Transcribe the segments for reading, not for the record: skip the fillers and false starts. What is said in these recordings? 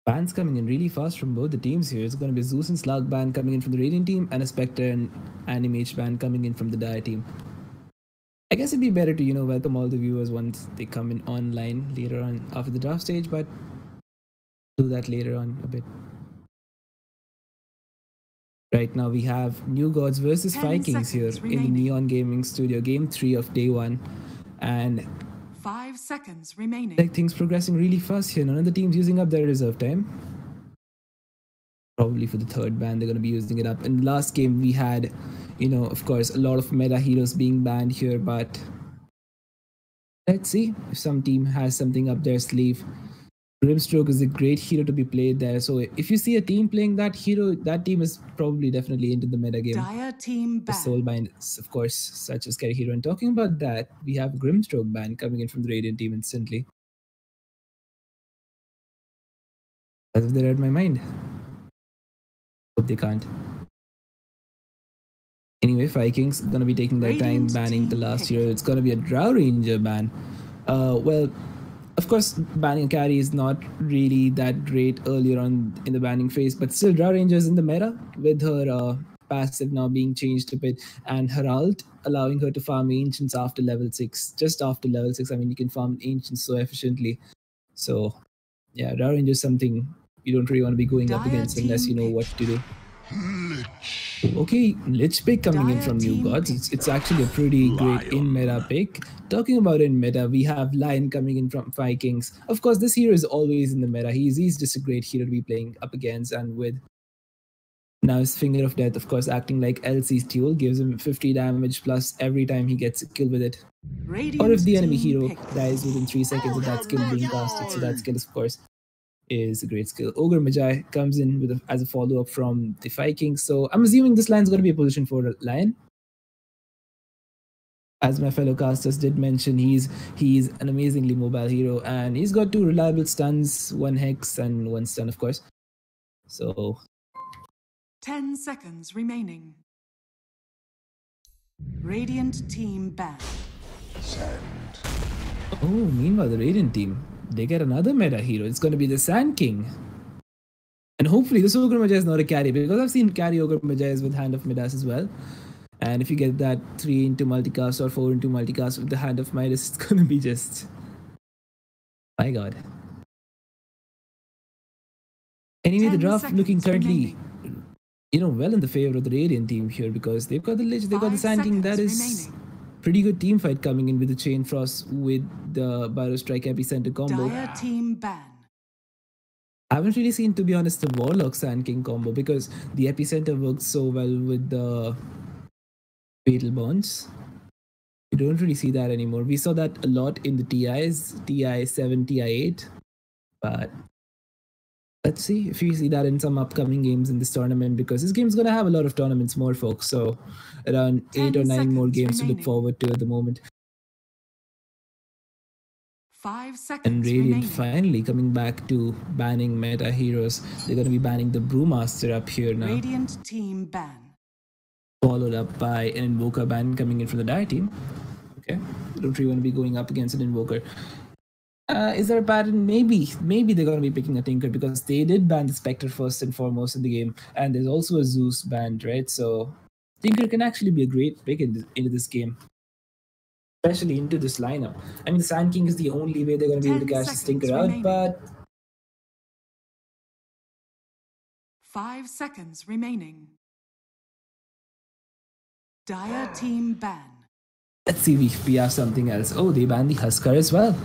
Bans coming in really fast from both the teams here. It's going to be a Zeus and Slug ban coming in from the Radiant team and a Spectre and Animage ban coming in from the Dire team. I guess it'd be better to, welcome all the viewers once they come in online later on after the draft stage, but do that later on a bit. Right now we have New Gods versus 5KINGS here in the Neon Gaming Studio, Game 3 of Day 1. And 5 seconds remaining. Like things progressing really fast here. None of the teams using up their reserve time. Probably for the third ban, they're going to be using it up. In the last game, we had, of course, a lot of meta heroes being banned here, but let's see if some team has something up their sleeve. Grimstroke is a great hero to be played there. So if you see a team playing that hero, that team is probably definitely into the meta game. Dire team ban. Soulbind, of course, such as carry hero. And talking about that, we have Grimstroke ban coming in from the Radiant team instantly. As if they read my mind. Hope they can't. Anyway, 5KINGS gonna be taking their time banning the last hero. It's gonna be a Drow Ranger ban. Well, of course, banning a carry is not really that great earlier on in the banning phase, but still, Drow Ranger is in the meta with her passive now being changed a bit, and her ult allowing her to farm Ancients after level 6. Just after level 6, I mean, you can farm Ancients so efficiently. So, yeah, Drow Ranger is something you don't really want to be going up against unless you know what to do. Okay, Lich pick coming in from New Gods. It's actually a pretty great in-meta pick. Talking about in-meta, we have Lion coming in from 5KINGS. Of course, this hero is always in the meta. He's just a great hero to be playing up against, and with now his Finger of Death, of course, acting like LC's tool, gives him 50 damage plus every time he gets a kill with it. Or if the enemy hero dies within 3 seconds of that skill being casted, so that skill, of course, is a great skill. Ogre Magi comes in with as a follow-up from the 5KINGS. So I'm assuming this line's going to be a position for a Lion. As my fellow casters did mention, he's an amazingly mobile hero, and he's got 2 reliable stuns, 1 Hex and 1 stun, of course. So 10 seconds remaining. Radiant team ban. Send. Oh, meanwhile, the Radiant team, they get another meta hero. It's going to be the Sand King. And hopefully this Ogre Magi is not a carry, because I've seen carry Ogre Magi with Hand of Midas as well. And if you get that 3 into multicast or 4 into multicast with the Hand of Midas, it's going to be just... My god. Anyway, the draft looking currently, well in the favor of the Radiant team here, because they've got the Lich, they've got the Sand King. That is... pretty good team fight coming in with the Chain Frost with the Bio Strike Epicenter combo. Dire team ban. I haven't really seen, to be honest, the Warlock Sand King combo, because the Epicenter works so well with the Fatal Bonds. You don't really see that anymore. We saw that a lot in the TIs, TI7, TI8, but let's see if you see that in some upcoming games in this tournament, because this game's going to have a lot of tournaments more, folks. So around 8 or 9 more games to look forward to at the moment. 5 seconds and Radiant finally coming back to banning meta heroes. They're going to be banning the Brewmaster up here now. Radiant team ban. Followed up by an Invoker ban coming in from the Dire team. Okay, don't really want to be going up against an Invoker. Is there a pattern? Maybe they're going to be picking a Tinker, because they did ban the Spectre first and foremost in the game, and there's also a Zeus banned, right? So Tinker can actually be a great pick into this game, especially into this lineup. I mean, the Sand King is the only way they're going to be able to catch this Tinker out, but 5 seconds remaining. Dire team ban. Let's see if we have something else. Oh, they banned the Huskar as well.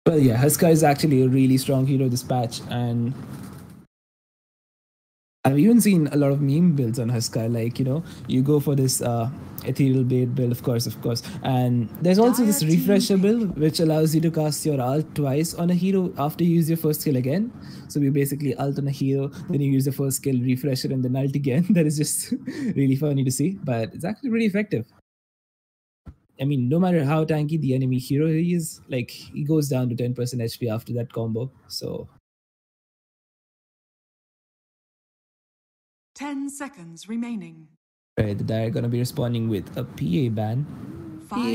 Well, yeah, Huskar is actually a really strong hero this patch, and I've even seen a lot of meme builds on Huskar, like, you go for this Ethereal Blade build, of course, and there's also this Refresher build, which allows you to cast your ult twice on a hero after you use your first skill again. So you basically ult on a hero, then you use the first skill, Refresher, and then ult again. That is just really funny to see, but it's actually pretty effective. I mean, no matter how tanky the enemy hero is, like, he goes down to 10% HP after that combo, so... 10 seconds remaining. Right, the Dire are gonna be responding with a PA ban.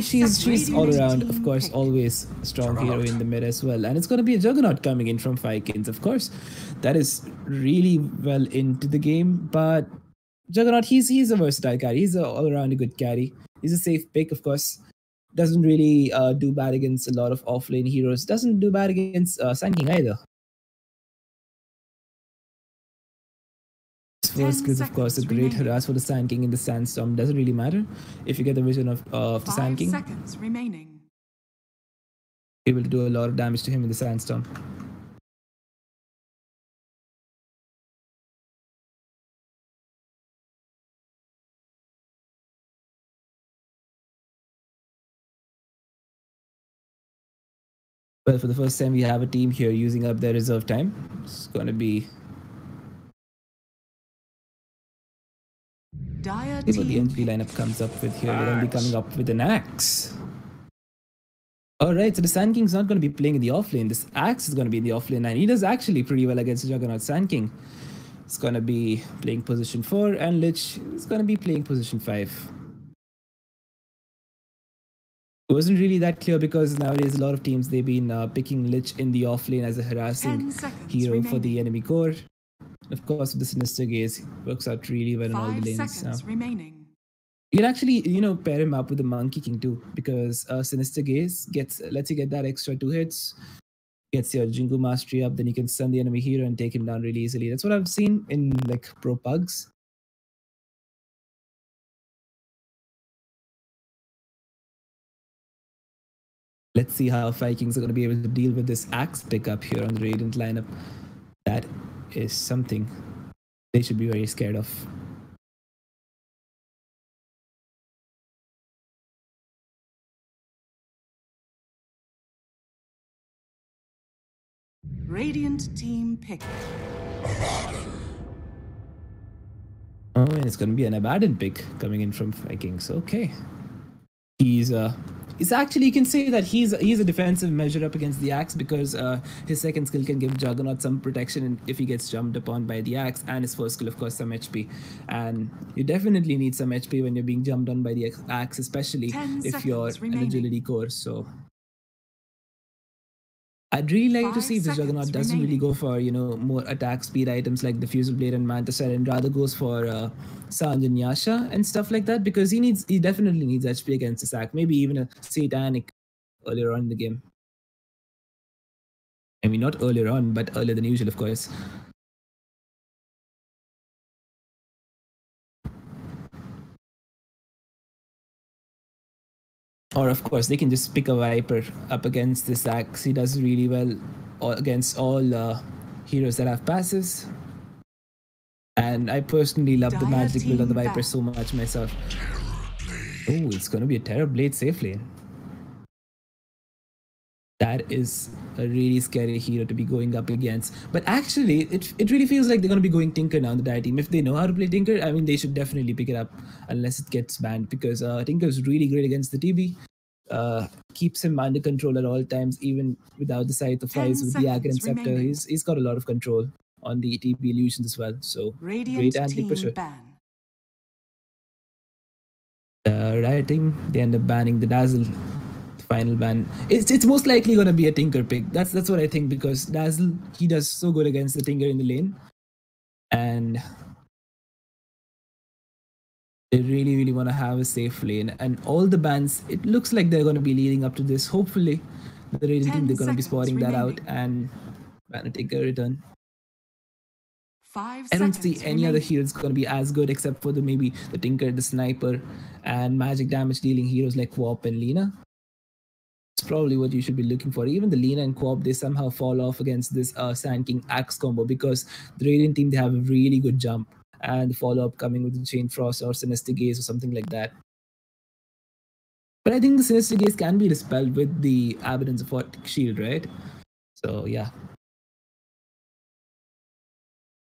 She's all Radiant around, of team course, pick. always a strong hero in the mid as well. And it's going to be a Juggernaut coming in from 5KINGS, of course. That is really well into the game. But Juggernaut, he's a versatile carry. He's a all around a good carry. He's a safe pick, of course. Doesn't really do bad against a lot of offlane heroes. Doesn't do bad against Sand King either. First skills, of course, a great harass for the Sand King in the Sandstorm. Doesn't really matter if you get the vision of the Sand 5 King. seconds remaining. Able to do a lot of damage to him in the Sandstorm. Well, for the first time, we have a team here using up their reserve time. It's going to be... Dire See what the team entry lineup comes up with here. They're going to be coming up with an axe. Alright, so the Sand King's not going to be playing in the offlane. This axe is going to be in the offlane, and he does actually pretty well against the Juggernaut Sand King. It's going to be playing position 4, and Lich is going to be playing position 5. It wasn't really that clear because nowadays a lot of teams, they've been picking Lich in the offlane as a harassing hero for the enemy core. Of course, with the Sinister Gaze, works out really well in all the 5 lanes seconds now. remaining. You can actually, pair him up with the Monkey King too, because Sinister Gaze lets you get that extra 2 hits, gets your Jingu Mastery up, then you can stun the enemy hero and take him down really easily. That's what I've seen in like pro pugs. Let's see how 5KINGS are going to be able to deal with this axe pickup here on the Radiant lineup. That is something they should be very scared of. Radiant team pick. Oh, and it's going to be an Abaddon pick coming in from 5KINGS. Okay. He's actually, you can say that he's a defensive measure up against the axe because his second skill can give Juggernaut some protection if he gets jumped upon by the axe, and his first skill, of course, some HP. And you definitely need some HP when you're being jumped on by the axe, especially if you're an agility core. So I'd really like to see if the Juggernaut doesn't really go for, more attack speed items like the Fusil Blade and Manta Cell, and rather goes for Sanj and Yasha and stuff like that, because he definitely needs HP against the sack. Maybe even a Satanic earlier on in the game. I mean, not earlier on, but earlier than usual, of course. Or, of course, they can just pick a Viper up against this axe. He does really well against all heroes that have passives. And I personally love the magic build on the Viper so much myself. Oh, it's going to be a Terror Blade safe lane. That is a really scary hero to be going up against. But actually, it really feels like they're going to be going Tinker now, the Dire team. If they know how to play Tinker, I mean, they should definitely pick it up unless it gets banned, because Tinker is really great against the TB. Keeps him under control at all times, even without the Scythe of Flies with the Agar and Scepter. He's got a lot of control on the TB illusions as well. So great anti-pusher. Riot team, they end up banning the Dazzle. Final ban. It's most likely gonna be a Tinker pick. That's what I think, because Dazzle, he does so good against the Tinker in the lane, and they really want to have a safe lane. And all the bans, it looks like they're gonna be leading up to this. Hopefully, the Radiant team, they're gonna be spotting that out and ban a Tinker return. I don't see any other heroes going to be as good except for maybe the Tinker, the Sniper, and magic damage dealing heroes like Quap and Lina. It's probably what you should be looking for. Even the Lina and Quap, they somehow fall off against this Sand King Axe combo, because the Radiant team, they have a really good jump, and the follow-up coming with the Chain Frost or Sinister Gaze or something like that. But I think the Sinister Gaze can be dispelled with the Abaddon's Shield, right? So yeah.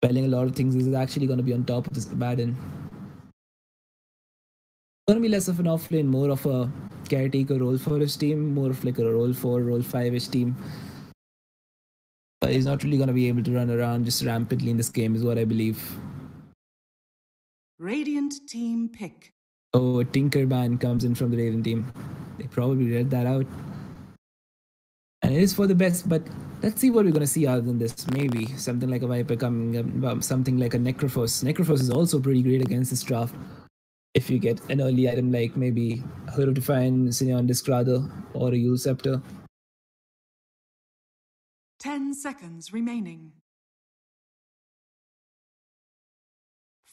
Spelling a lot of things is actually going to be on top of this Abaddon. Going to be less of an offlane, more of a caretaker role for his team, more of like a role 4, role 5-ish team. But he's not really going to be able to run around just rampantly in this game, is what I believe. Radiant team pick. Oh, a Tinker ban comes in from the Raven team. They probably read that out. And it is for the best, but let's see what we're going to see other than this. Maybe something like a Viper coming up, something like a Necrophos. Necrophos is also pretty great against this draft. If you get an early item like maybe a Hero Define, Signion Discradle, or a Yule Scepter. 10 seconds remaining.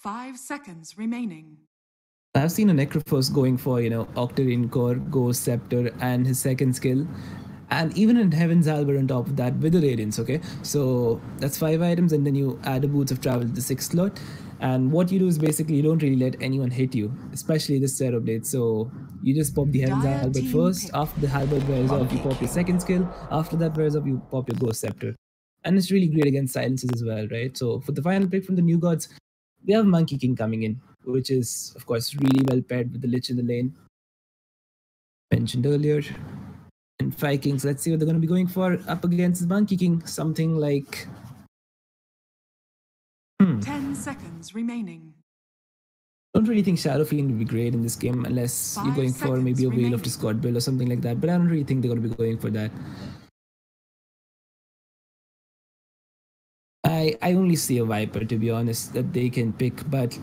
5 seconds remaining. I've seen a Necrophos going for, Octarine Core, Ghost Scepter, and his second skill. And even in Heaven's Albor on top of that with the Radiance, okay? So that's 5 items, and then you add a Boots of Travel to the 6th slot. And what you do is basically you don't really let anyone hit you, especially this Zero Blade. So you just pop the Heaven's Dire Albor team first. pick. After the Halberd wears off, you pop your second skill. After that wears off, you pop your Ghost Scepter. And it's really great against silences as well, right? So for the final pick from the new gods, we have Monkey King coming in, which is, of course, really well paired with the Lich in the lane. Mentioned earlier. And 5KINGS, let's see what they're going to be going for up against Monkey King. Something like... 10 seconds remaining. Don't really think Shadow Fiend would be great in this game unless you're 5 going for maybe a seconds Veil of Discord build or something like that. But I don't really think they're going to be going for that. I only see a Viper, to be honest, that they can pick. But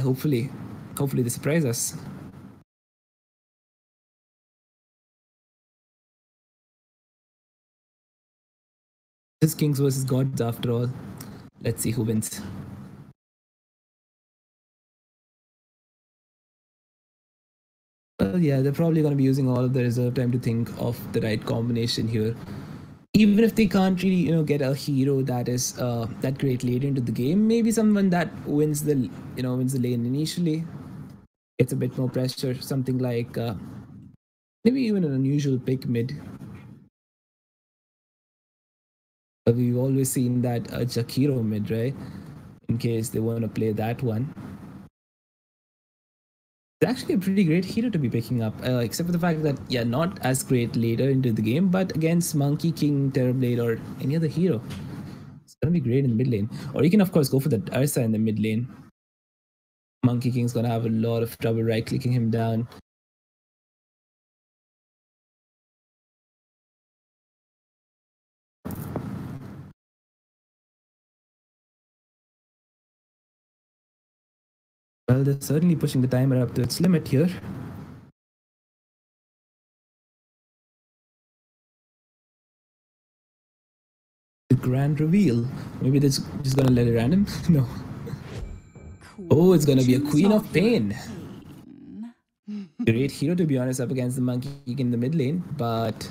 hopefully they surprise us. This is Kings versus Gods after all. Let's see who wins. Well, yeah, they're probably going to be using all of the reserve time to think of the right combination here. Even if they can't really, get a hero that is that great later into the game, maybe someone that wins the lane initially, gets a bit more pressure. Something like maybe even an unusual pick mid. We've always seen that Jakiro mid, right? In case they want to play that one. It's actually a pretty great hero to be picking up, except for the fact that, yeah, not as great later into the game, but against Monkey King, Terrorblade, or any other hero. It's going to be great in the mid lane. Or you can, of course, go for the Ursa in the mid lane. Monkey King's going to have a lot of trouble right-clicking him down. Well, they're certainly pushing the timer up to its limit here. The grand reveal. Maybe they're just gonna let it random? No. Oh, it's gonna be a Queen of Pain. Great hero, to be honest, up against the Monkey King in the mid lane, but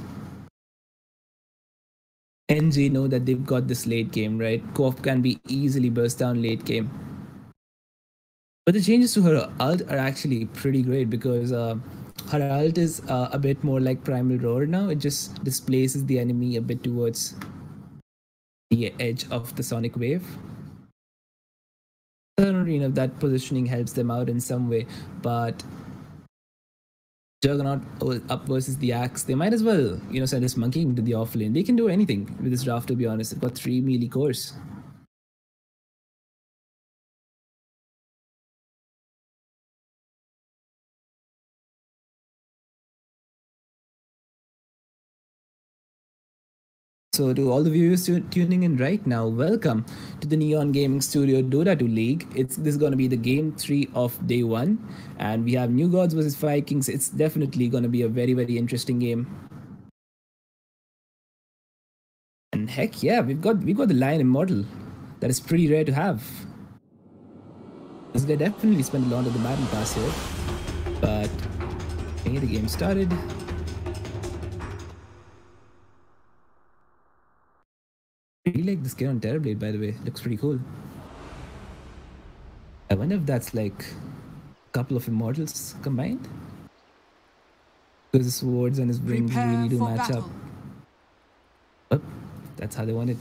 NG know that they've got this late game, right? Co-op can be easily burst down late game. But the changes to her ult are actually pretty great because her ult is a bit more like Primal Roar now. It just displaces the enemy a bit towards the edge of the Sonic Wave. I don't really know if that positioning helps them out in some way, but Juggernaut up versus the Axe, they might as well, send this Monkey into the off lane. They can do anything with this draft, to be honest. They've got 3 melee cores. So to all the viewers tuning in right now, welcome to the Neon Gaming Studio Dota 2 League. This is going to be the game 3 of day 1, and we have New Gods versus 5KINGS. It's definitely going to be a very, very interesting game. And heck yeah, we've got the Lion Immortal. That is pretty rare to have. They definitely spent a lot of the battle pass here, but hey, the game started. I really like the skin on Terrorblade, by the way. Looks pretty cool. I wonder if that's like a couple of immortals combined? Because his swords and his wings really do match up. Oh, that's how they want it.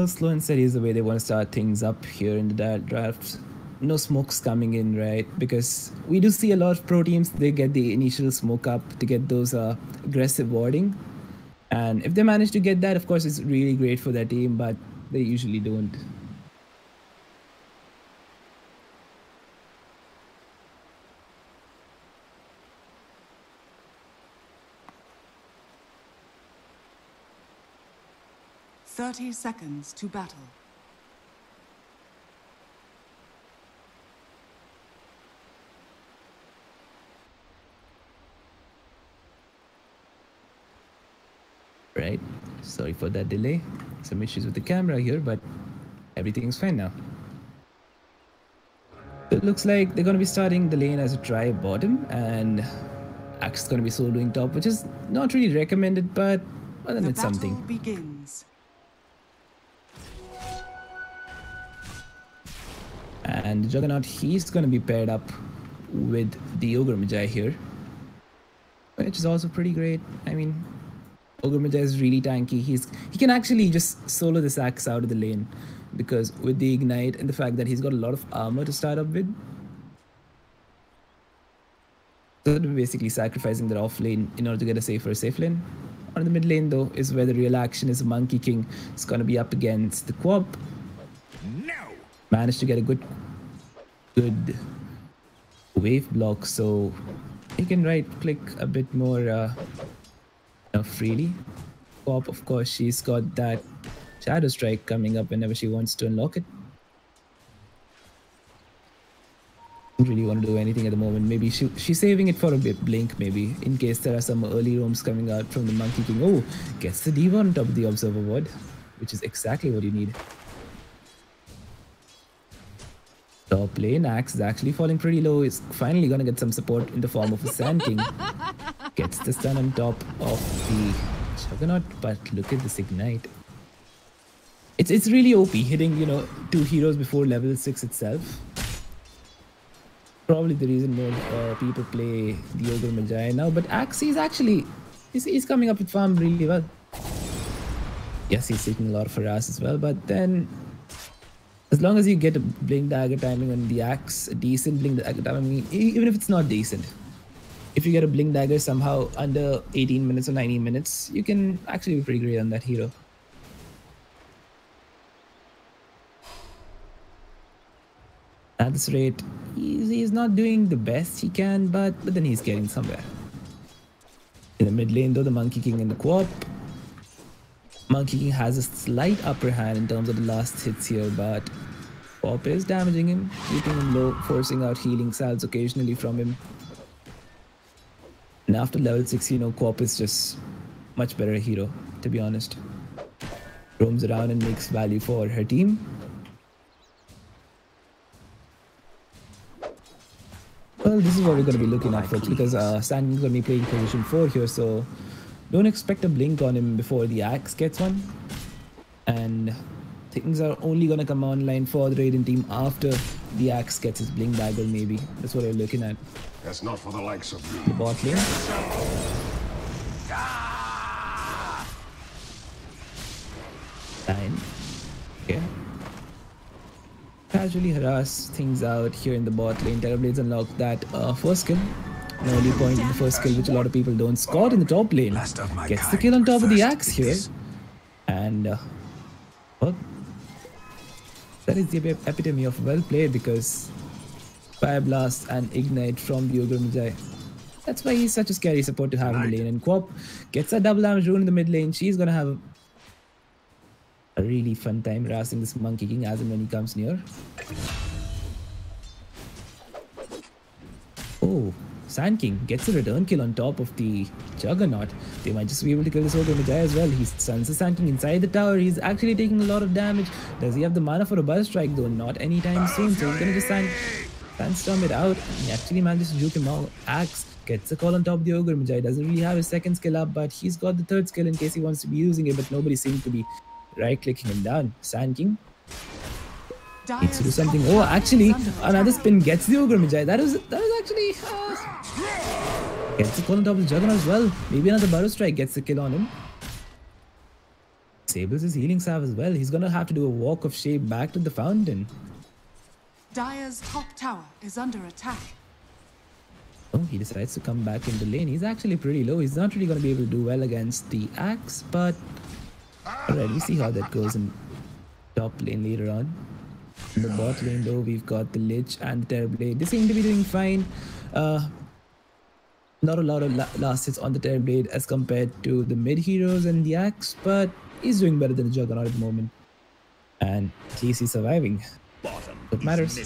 Slow and steady is the way they want to start things up here in the draft. no smokes coming in, right? Because we do see a lot of pro teams, they get the initial smoke up to get those aggressive warding. And if they manage to get that, of course, it's really great for their team, but they usually don't. Thirty seconds to battle. Right, sorry for that delay. Some issues with the camera here, but everything's fine now. So it looks like they're going to be starting the lane as a try bottom, and Axe is going to be soloing top, which is not really recommended, but well, then it's something. Begins. And Juggernaut, he's going to be paired up with the Ogre Magi here, which is also pretty great. I mean, Ogre Magi is really tanky. He can actually just solo this Axe out of the lane, because with the Ignite and the fact that he's got a lot of armor to start up with, so they're basically sacrificing their off lane in order to get a safe lane. On the mid lane though is where the real action is. Monkey King is going to be up against the Quap. No! Managed to get a good wave block, so he can right click a bit more freely. Quap, of course, she's got that Shadow Strike coming up whenever she wants to unlock it. Don't really want to do anything at the moment. Maybe she's saving it for a bit blink, maybe, in case there are some early roams coming out from the Monkey King. Oh, gets the Diva on top of the Observer Ward, which is exactly what you need. Top lane, Axe is actually falling pretty low. It's finally gonna get some support in the form of a Sand King. Gets the stun on top of the Juggernaut, but look at this Ignite. It's really OP, hitting, you know, 2 heroes before level 6 itself. Probably the reason more people play the Ogre Magi now, but Axe is actually, he's coming up with farm really well. Yes, he's taking a lot of harass as well, but then as long as you get a Blink Dagger timing on the Axe, a decent Blink Dagger timing, even if it's not decent, if you get a Blink Dagger somehow under 18 minutes or 19 minutes, you can actually be pretty great on that hero. At this rate, he's not doing the best he can, but then he's getting somewhere. In the mid lane though, the Monkey King and the Quap. Monkey King has a slight upper hand in terms of the last hits here, but Quap is damaging him, keeping him low, forcing out healing salves occasionally from him. And after level 6, you know, Quap is just much better hero, to be honest. Roams around and makes value for her team. Well, this is what we're going to be looking at, folks, because Sand King's going to be playing position 4 here, so don't expect a blink on him before the Axe gets one. And things are only going to come online for the Raiden team after the Axe gets his Blink Dagger, maybe. That's what we're looking at. That's not for the likes of you. The bot lane. Nine. Okay. Casually harass things out here in the bot lane. Terrorblades unlock that first skill. An early point in the first skill, which a lot of people don't. Scott in the top lane gets the kill on top of the Axe here. And well, that is the epitome of well played, because Fire Blast and Ignite from the Ogre Magi. That's why he's such a scary support to have in the lane. And Quap gets a double damage rune in the mid lane. She's gonna have a really fun time harassing this Monkey King as and when he comes near. Oh, Sand King gets a return kill on top of the Juggernaut. They might just be able to kill this Ogre Magi as well. He stuns the Sand King inside the tower. He's actually taking a lot of damage. Does he have the mana for a Buzz Strike though? Not anytime soon. So he's gonna just sandstorm it out. He actually manages to juke him out. Axe gets a call on top of the Ogre Magi. Doesn't really have his second skill up, but he's got the third skill in case he wants to be using it, but nobody seems to be right-clicking him down. Sand King needs to do something. Oh, actually, another spin gets the Ogre Magi. That was actually gets the call on top of the Juggernaut as well. Maybe another Burrow Strike gets the kill on him. Disables his healing salve as well. He's gonna have to do a walk of shame back to the fountain. Dire's top tower is under attack. Oh, he decides to come back into lane. He's actually pretty low. He's not really going to be able to do well against the axe, but alright, we see how that goes in top lane later on. In the bot lane though, we've got the Lich and the Terrorblade. They seem to be doing fine. Not a lot of last hits on the Terrorblade as compared to the mid heroes and the axe, but he's doing better than the Juggernaut at the moment. And at least he's surviving. What matters.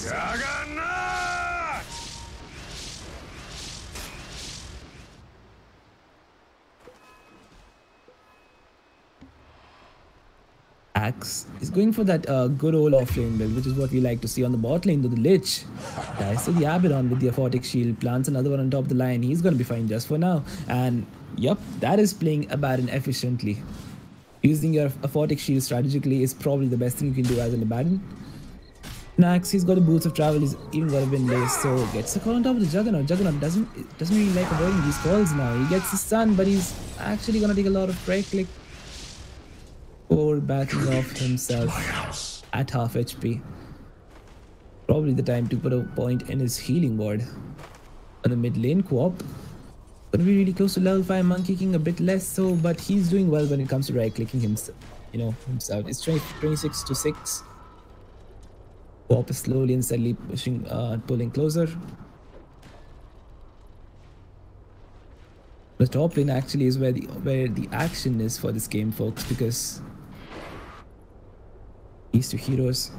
Axe is going for that good old offlane build, which is what we like to see on the bot lane. To the Lich dies to the Abaddon with the Aphotic Shield, plants another one on top of the line. He's going to be fine just for now. And yep, that is playing Abaddon efficiently. Using your Aphotic Shield strategically is probably the best thing you can do as an Abaddon. Next, he's got the Boots of Travel. He's even got a Wind Lace, so gets the call on top of the Juggernaut. Juggernaut doesn't really like avoiding these calls now. He gets the stun, but he's actually going to take a lot of right click. Or backing off himself at half HP. Probably the time to put a point in his healing ward. On the mid lane, Co-op gonna be really close to level 5. Monkey King a bit less so, but he's doing well when it comes to right clicking himself. Himself. It's 26 to 6. Co-op is slowly and steadily pushing, pulling closer. The top lane actually is where the action is for this game, folks, because these two heroes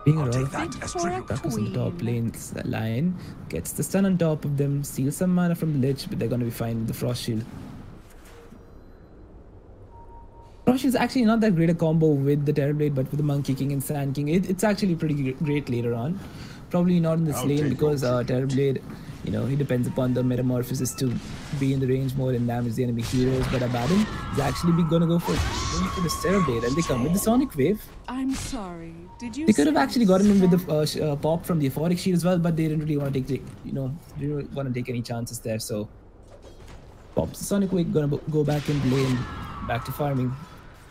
being around Tuckers in the top lane's line gets the stun on top of them, steals some mana from the Lich, but they're gonna be fine with the Frost Shield. Frost Shield is actually not that great a combo with the Terrorblade, but with the Monkey King and Sand King, it's actually pretty great later on. Probably not in this lane because Terrorblade, he depends upon the Metamorphosis to be in the range more and damage the enemy heroes, but Abaddon is actually gonna go for the Terrorblade, and they come with the Sonic Wave. I'm sorry, did you? They could have actually gotten him with the pop from the Aphotic Shield as well, but they didn't really want to take any chances there, so pops the Sonic Wave, gonna go back in lane, back to farming.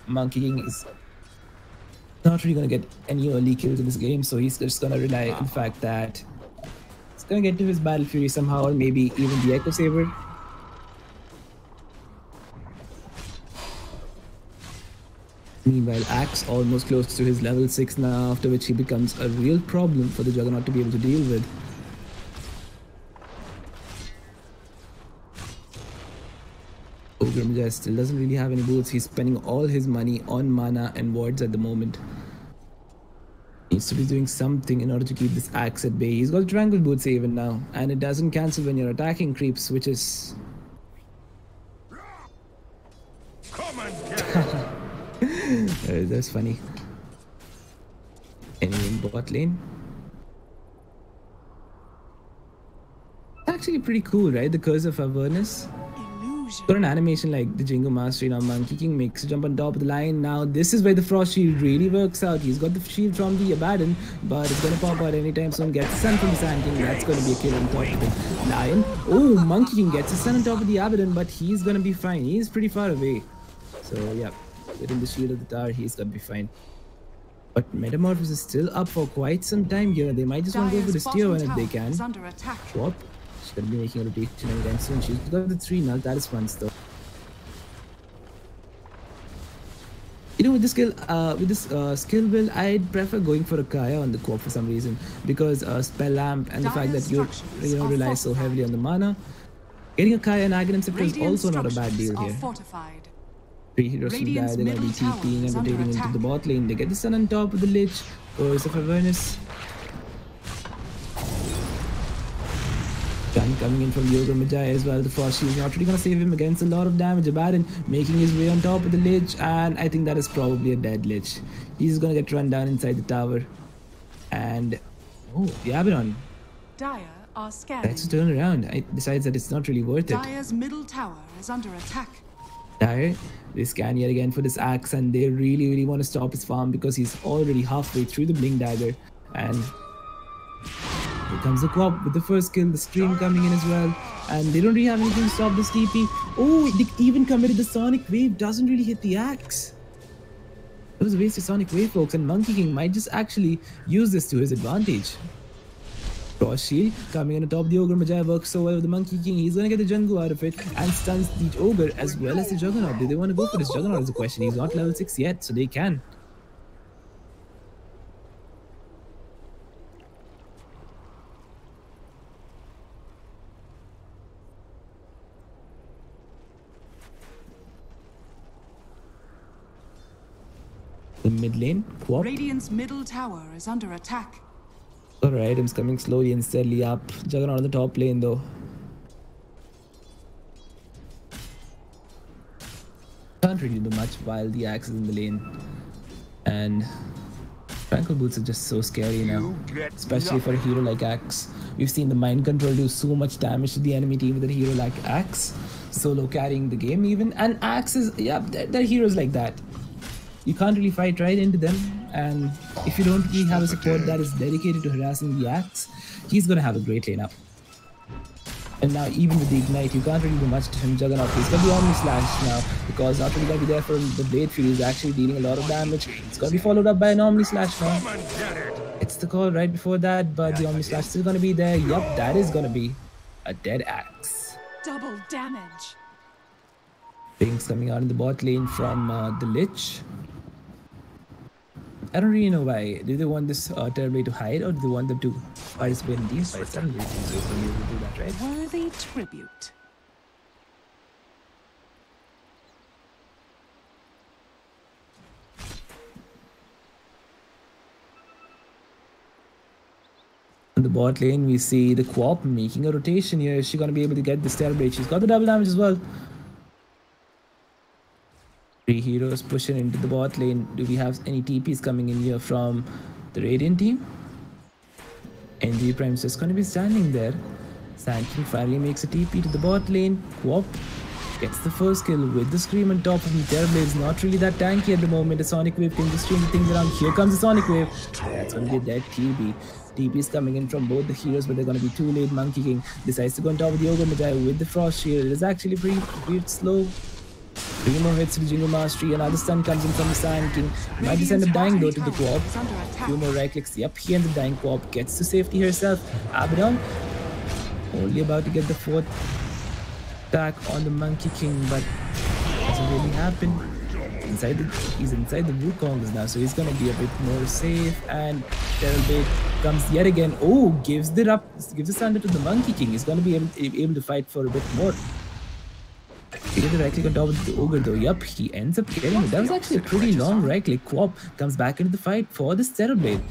Monkey King is not really gonna get any early kills in this game, so he's just gonna rely on the fact that he's gonna get to his Battle Fury somehow, or maybe even the Echo Saber. Meanwhile, Axe almost close to his level 6 now, after which he becomes a real problem for the Juggernaut to be able to deal with. Ogre still doesn't really have any boots. He's spending all his money on mana and wards at the moment. Needs to be doing something in order to keep this Axe at bay. He's got Triangle Boots even now, and it doesn't cancel when you're attacking creeps, which is... That's funny. Any in bot lane? Actually pretty cool, right? The Curse of Avernus. Got an animation like the Jingo Mastery. Now Monkey King makes a jump on top of the line. Now this is where the Frost Shield really works out. He's got the shield from the Abaddon, but it's gonna pop out anytime soon. Gets the Sun from the Sand King. That's gonna be a kill on top of the Lion. Oh, Monkey King gets the Sun on top of the Abaddon, but he's gonna be fine. He's pretty far away. So yeah, within the shield of the tower, he's gonna be fine. But Metamorphosis is still up for quite some time here. They might just want to go for this tier 1 if they can. Swap. She's gonna be making a rotation anytime soon. She's got the 3 now. That is fun stuff. With this skill build, I'd prefer going for a Kaya on the co-op for some reason, because Spell Lamp and the fact that you rely so heavily on the mana. Getting a Kaya and Aghanim Scepter is also not a bad deal here. 3 heroes will die. They're gonna be TPing and rotating into the bot lane. They get the Sun on top of the Lich. Curse of Avernus. Gun coming in from Yoga Magi as well. The Frost Shield is not really gonna save him against a lot of damage. Abaddon making his way on top of the Lich, and I think that is probably a dead Lich. He's gonna get run down inside the tower. And the Abaddon let's turn around. It decides that it's not really worth it. Dire's middle tower is under attack. Dire, they scan yet again for this Axe, and they really want to stop his farm because he's already halfway through the Blink Dagger. And here comes the co-op with the first kill, the stream coming in as well, and they don't really have anything to stop this TP. Oh, they even committed the Sonic Wave, doesn't really hit the Axe. It was a wasted Sonic Wave, folks, and Monkey King might just actually use this to his advantage. Cross Shield coming on the top of the Ogre. Majai works so well with the Monkey King. He's gonna get the Jungu out of it and stuns the Ogre as well as the Juggernaut. Do they want to go for this Juggernaut is the question. He's not level 6 yet, so they can. The mid lane, Quap. Radiant's middle tower is under attack. Alright, items coming slowly and steadily up. Juggernaut on the top lane though. Can't really do much while the axe is in the lane. And Tranquil Boots are just so scary now. Especially for a hero like Axe. We've seen the mind control do so much damage to the enemy team with a hero like Axe. Solo carrying the game even. And Axe is, yeah, they're heroes like that. You can't really fight right into them, and if you don't really have a support that is dedicated to harassing the Axe, he's gonna have a great lane up. And now even with the Ignite, you can't really do much to him. Juggernaut, he's gonna be Omni Slash now, because not really gonna be there for the Blade Fury. He's actually dealing a lot of damage. It's gonna be followed up by an Omni Slash now. It's the call right before that, but the Omni Slash is still gonna be there. Yup, that is gonna be a dead Axe. Double damage. Things coming out in the bot lane from the Lich. I don't really know why. Do they want this Terrorblade to hide, or do they want them to participate in team fights? I don't really think so. It's going to be able to do that, right? Worthy tribute. On the bot lane, we see the Quap making a rotation here. Is she going to be able to get this Terrorblade? She's got the double damage as well. 3 heroes pushing into the bot lane. Do we have any TPs coming in here from the Radiant team? NG Prime's just going to be standing there. Sand King finally makes a TP to the bot lane. Quap gets the first kill with the Scream on top of him. Terrorblade's not really that tanky at the moment. A Sonic Wave can just change the things around. Here comes the Sonic Wave. That's going to be a dead TP. TP is coming in from both the heroes, but they're going to be too late. Monkey King decides to go on top of the Ogre Magi with the Frost Shield. It is actually pretty slow. 3 more hits to the Jingle Mastery. Another stun comes in from the Sand King. Might just end up dying though to the Quap. 2 more right clicks. Yep, he ends up dying. Quap gets to safety herself. Abaddon only about to get the 4th attack on the Monkey King, but doesn't really happen. He's inside the Wukongs now, so he's gonna be a bit more safe. And Terrorblade comes yet again. Oh, gives the thunder to the Monkey King. He's gonna be able to fight for a bit more. He did the right click on top of the Ogre though. Yup, he ends up getting it. That was actually a pretty long right click. Quap comes back into the fight for this Terrorblade.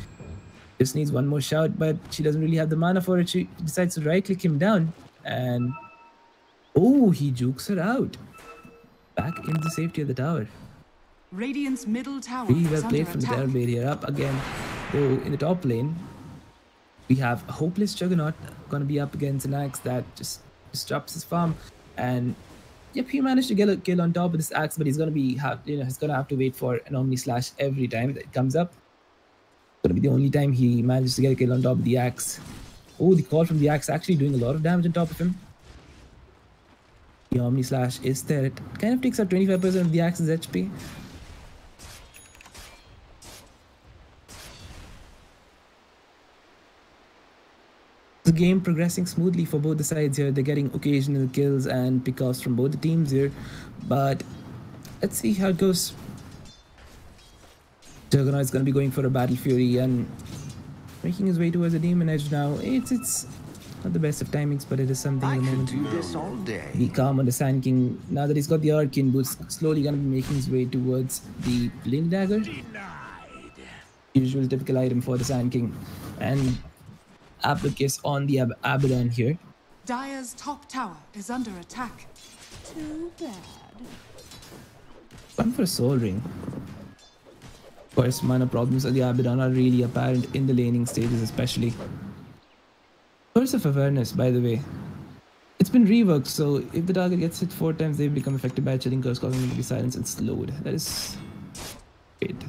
Just needs one more shout, but she doesn't really have the mana for it. She decides to right click him down, and oh, he jukes her out. Back into the safety of the tower. Radiant's middle tower Really well is played under from the attack. Terrorblade here. Up again, though in the top lane, we have a hopeless Juggernaut gonna be up against an Axe that just disrupts his farm. And yep, he managed to get a kill on top of this Axe, but he's gonna he's gonna have to wait for an Omni Slash every time that it comes up. Gonna be the only time he manages to get a kill on top of the Axe. Oh, the call from the Axe actually doing a lot of damage on top of him. The Omni Slash is there. It kind of takes up 25% of the Axe's HP. The game progressing smoothly for both the sides here. They're getting occasional kills and pickoffs from both the teams here, but let's see how it goes. Juggernaut is going to be going for a Battle Fury and making his way towards the Demon Edge now. It's not the best of timings, but it is something at the moment. do this all day. Be calm on the Sand King. Now that he's got the Arcane Boots, slowly going to be making his way towards the Blink Dagger. Usual typical item for the Sand King. And Abacus on the Abaddon here. Dire's top tower is under attack. Too bad. One for a Soul Ring. Of course, mana problems of the Abaddon are really apparent in the laning stages especially. Curse of Awareness, by the way. It's been reworked, so if the target gets hit 4 times, they become affected by a chilling curse, causing them to be silenced and slowed. That is great.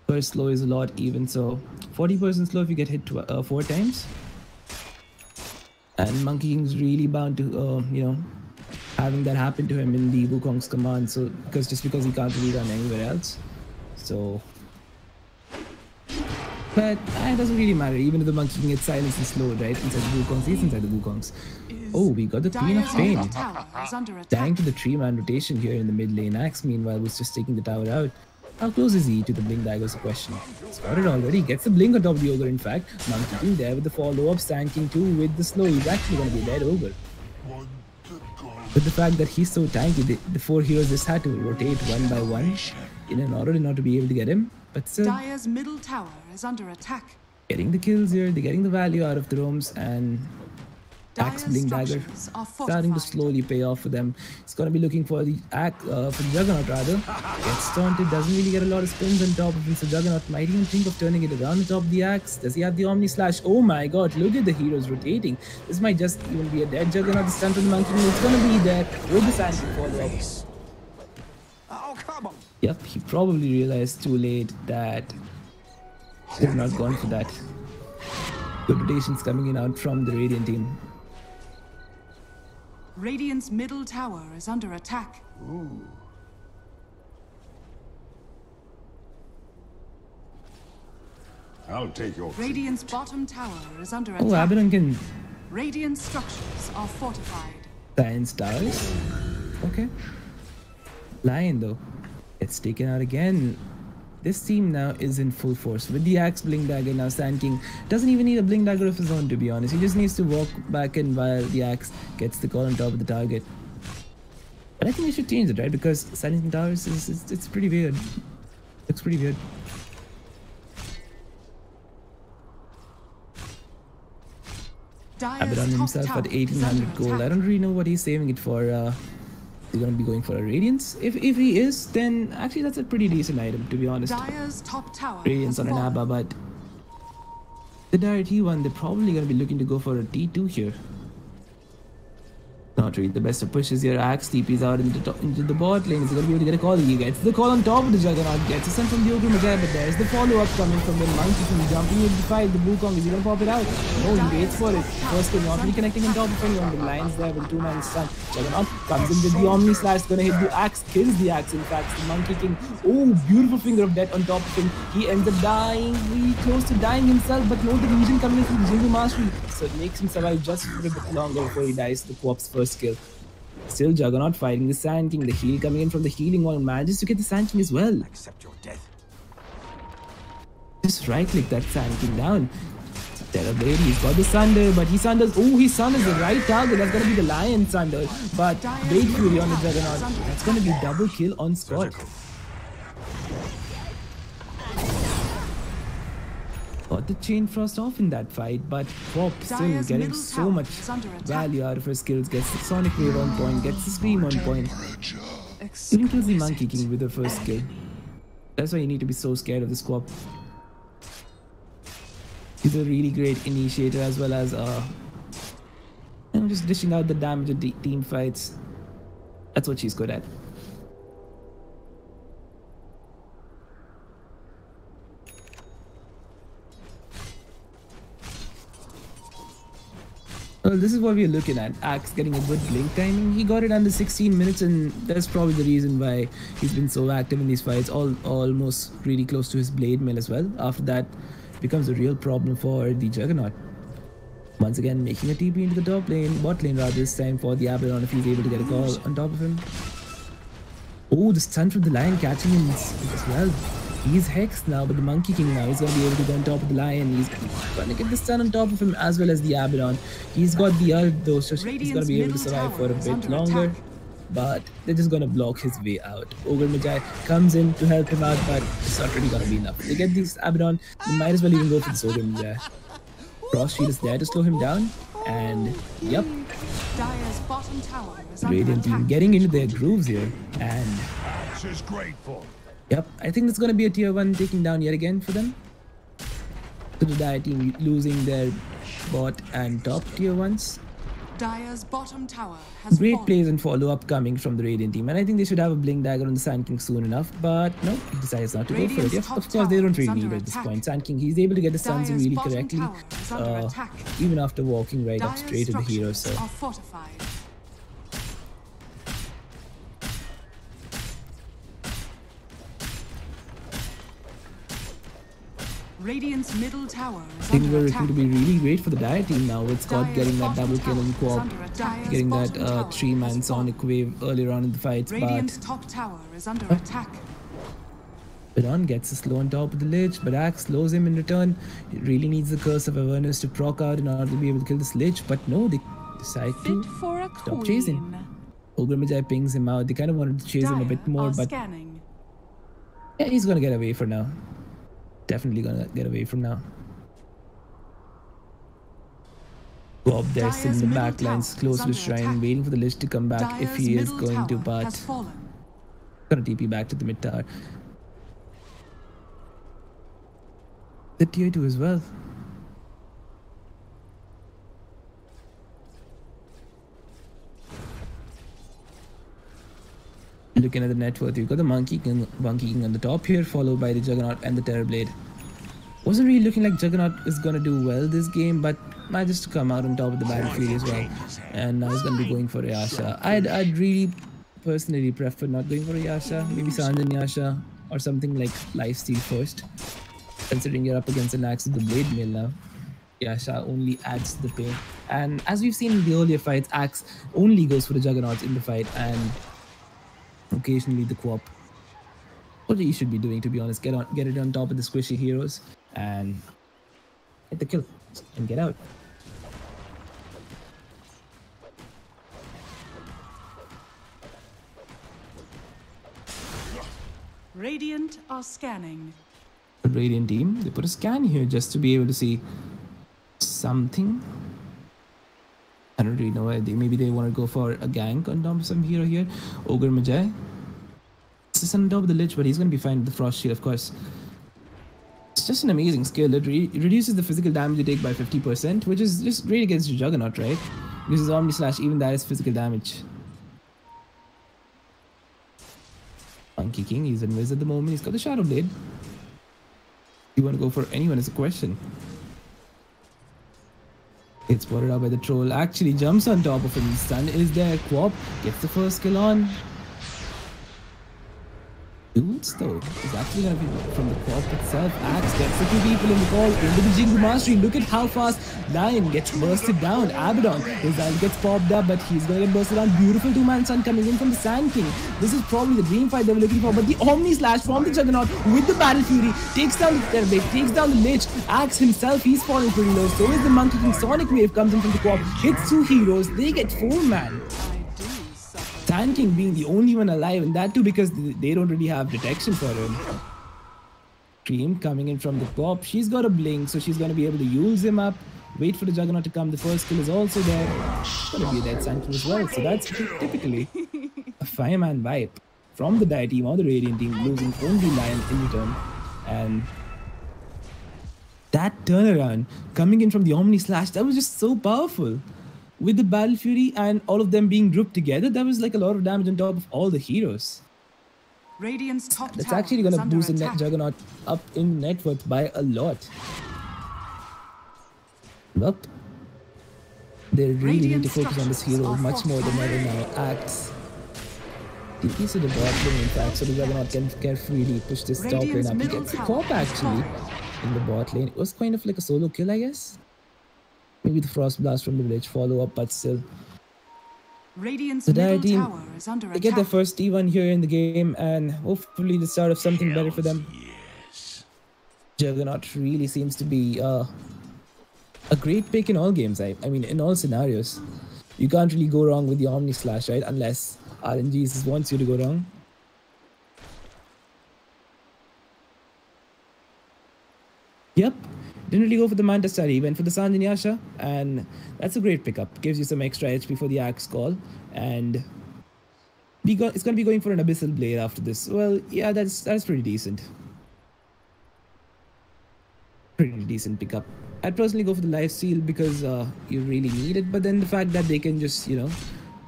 Curse slow is a lot even, so 40% slow if you get hit 4 times. And Monkey King's really bound to, having that happen to him in the Wukong's command, so because he can't really run anywhere else. So, but it doesn't really matter. Even if the Monkey King gets silenced and slowed, right? Inside the Wukongs, he's inside the Wukongs. Oh, we got the Queen of Dire's Pain. middle tower is under Dying attack. to the tree-man rotation here in the mid lane. Axe, meanwhile, was just taking the tower out. How close is he to the Blink Dagger is the question. He's got it already. Gets the Blink on top of the Ogre, in fact. Monkey King there with the follow-up. Sand King too with the slow. He's actually going to be a dead Ogre. But the fact that he's so tanky, the 4 heroes just had to rotate one by one in order not to be able to get him. But still, Dire's middle tower is under attack. getting the kills here. They're getting the value out of the roams, and Axe Dire's Blink Dagger structures are starting to fortified. slowly pay off for them. It's gonna be looking for the Juggernaut rather. Gets taunted, doesn't really get a lot of spins on top of him, so Juggernaut might even think of turning it around on top of the Axe. Does he have the Omni Slash? Oh my god, look at the heroes rotating. This might just even be a dead Juggernaut. The stun from the Monkey King is gonna be there with the Sand King follow-up. Oh, come on. Yep, he probably realized too late that they've not gone for that. Good rotations coming in out from the Radiant team. Radiant's middle tower is under attack. I'll take your Radiant's bottom tower is under Oh, attack. Abaddon can Radiant structures are fortified. Lion stars. Okay. Lion though gets taken out again. This team now is in full force with the Axe Blink Dagger. Now Sand King doesn't even need a Blink Dagger of his own, to be honest. He just needs to walk back in while the Axe gets the call on top of the target. But I think they should change it, right? Because Sand King Towers it's pretty weird. Looks pretty weird. Dire's Abaddon top himself tower at is 1800 under gold. I attack. don't really know what he's saving it for. He's gonna be going for a Radiance. If he is, then actually that's a pretty decent item, to be honest. Dire's top tower Radiance has on an fallen. Abba, but the Dire T1, they're probably gonna be looking to go for a T2 here. Not really the best of pushes here. Axe TP's out into the bot lane. He's gonna be able to get a call. He gets the call on top of the Juggernaut. Gets a send from the Ogre Magi, but there's the follow-up coming from the Monkey King jumping into the fight. The Wukong is gonna pop it out. No, he waits for it. First kill not really connecting on top of anyone. The Lion's there with 2-man stun. Juggernaut comes in with the Omni Slash. Gonna hit the Axe. Kills the Axe. In fact, the Monkey King. Oh, beautiful finger of death on top of him. He ends up dying. Really close to dying himself, but no, the region coming in from the Jingu Mastery. So it makes him survive just for a bit longer before he dies to the co-op's first kill. Still Juggernaut fighting the Sand King. The heal coming in from the healing wall manages to get the Sand King as well. Accept your death. Just right click that Sand King down. Terror Blade, he's got the Sunder, but he sunders. Oh, he sunders the right target. That's gonna be the Lion Sunder. But Blade Fury on the Juggernaut. That's gonna be double kill on spot. Got the Chain Frost off in that fight, but Pop still Dire's getting middle so tower much is under attack. value out of her skills. Gets the Sonic Wave on point, gets the Scream on point. Even kills the Monkey King with her first kill. That's why you need to be so scared of this co-op. She's a really great initiator as well as just dishing out the damage in team fights. That's what she's good at. Well, this is what we're looking at. Axe getting a good blink timing. He got it under 16 minutes, and that's probably the reason why he's been so active in these fights. Almost really close to his blade mill as well. After that, becomes a real problem for the Juggernaut. Once again, making a TP into the top lane, bot lane rather this time for the Abaddon if he's able to get a call on top of him. Oh, the stun from the Lion catching him as well. He's hexed now, but the Monkey King now is going to be able to go on top of the Lion. He's going to get the stun on top of him as well as the Abaddon. He's got the Ult though, so he's going to be able to survive for a bit longer. But they're just going to block his way out. Ogre Magi comes in to help him out, but it's not really going to be enough. They get this Abaddon, they might as well even go for this Ogre Magi. Frost Shield is there to slow him down, and yep. Dire's bottom tower is under Radiant team attack. getting into their grooves here, and Axe is grateful. yep, I think that's going to be a tier 1 taking down yet again for them. So the Dire team losing their bot and top tier 1s. Dire's bottom tower has Great fallen. plays and follow-up coming from the Radiant team, and I think they should have a Blink Dagger on the Sand King soon enough, but no, he decides not to go for it. Radiant's Yep, top of course, they don't tower is really under need it at this attack. point. Sand King, he's able to get the stuns in Dire's really bottom correctly, tower is under attack. even after walking right up Dire's straight to the hero, structures so... are fortified. Radiant's middle tower is Things under were attack. looking to be really great for the Dire team now, with Scott Dire's getting that bottom double kill tower in is co-op, under attack. getting Dire's that bottom tower 3-man has Sonic fallen. wave earlier on in the fights, Radiant's but top tower is under attack. Baron gets a slow on top of the Lich, but Axe slows him in return. He really needs the Curse of Awareness to proc out in order to be able to kill this Lich, but no, they decide to Fit for a stop chasing. queen. Ogre Magi pings him out. They kind of wanted to chase him a bit Dire more, are but scanning. yeah, he's gonna get away for now. Definitely gonna get away from now. Bob there sitting in the back lines, close to the shrine, waiting for the Lich to come back if he is going to, but has fallen. gonna TP back to the mid tower. The tier 2 as well. Looking at the net worth, you've got the Monkey King on the top here, followed by the Juggernaut and the Terrorblade. Wasn't really looking like Juggernaut is gonna do well this game, but managed to come out on top of the battlefield as well. And now he's gonna be going for a Yasha. I'd really personally prefer not going for a Yasha, maybe Sanjan Yasha or something like lifesteal first. Considering you're up against an Axe with the Blade Mail now, Yasha only adds to the pain. And as we've seen in the earlier fights, Axe only goes for the Juggernauts in the fight and occasionally the co-op. What you should be doing, to be honest, get it on top of the squishy heroes and get the kill and get out. Radiant are scanning. The Radiant team, they put a scan here just to be able to see something. I don't really know why maybe they want to go for a gank on top of some hero here. Ogre Magi. This is on top of the Lich, but he's going to be fine with the Frost Shield, of course. It's just an amazing skill. It reduces the physical damage you take by 50%, which is just great against your Juggernaut, right? Uses Omni Slash, even that is physical damage. Monkey King, he's invis at the moment. He's got the Shadow Blade. You want to go for anyone is a question. Gets spotted out by the troll. Actually jumps on top of him. Stun is there. Quap gets the first kill on. Dudes though is actually gonna be from the Quap itself. Axe gets the two people in the call into the Jingu Mastery. Look at how fast Lion gets bursted down. Abaddon, his eye gets popped up, but he's gonna get bursted down. Beautiful two-man Sun coming in from the Sand King. This is probably the dream fight they were looking for, but the Omni Slash from the Juggernaut with the Battle Fury takes down the Terrorblade, takes down the Lich. Axe himself, he's falling pretty low. So is the Monkey King. Sonic Wave comes in from the Quap, hits two heroes. They get 4-man. Sand King being the only one alive, and that too because they don't really have detection for him. Dream coming in from the top. She's got a blink, so she's going to be able to use him up. Wait for the Juggernaut to come. The first kill is also there. Going to be a dead Sand King as well. So that's typically a 5-man wipe from the Dire team or the Radiant team, losing only Lion in return. And that turnaround coming in from the Omni Slash, that was just so powerful. With the Battle Fury and all of them being grouped together, that was like a lot of damage on top of all the heroes. Radiant's top That's tower actually is going to under boost the attack. Juggernaut up in net worth by a lot. Look, they really need to focus on this hero much more than ever now. Axe. TPs to the bot lane, in fact, so the Juggernaut can carefully push this top lane up. He gets the Quap actually in the bot lane. It was kind of like a solo kill, I guess. Maybe the Frost Blast from the Village follow up, but still. Radiant's The Dire middle team, tower is under they get their attack. first T1 here in the game, and hopefully the start of something better for them. Yes. Juggernaut really seems to be a great pick in all games. I mean, in all scenarios. You can't really go wrong with the Omni Slash, right? Unless RNG wants you to go wrong. Yep. Didn't really go for the Manta Study, went for the Sanjan Yasha, and that's a great pickup. Gives you some extra HP for the Axe call, and it's going to be going for an Abyssal Blade after this. Well, yeah, that's pretty decent. Pretty decent pickup. I'd personally go for the Life Seal because you really need it, but then the fact that they can just, you know,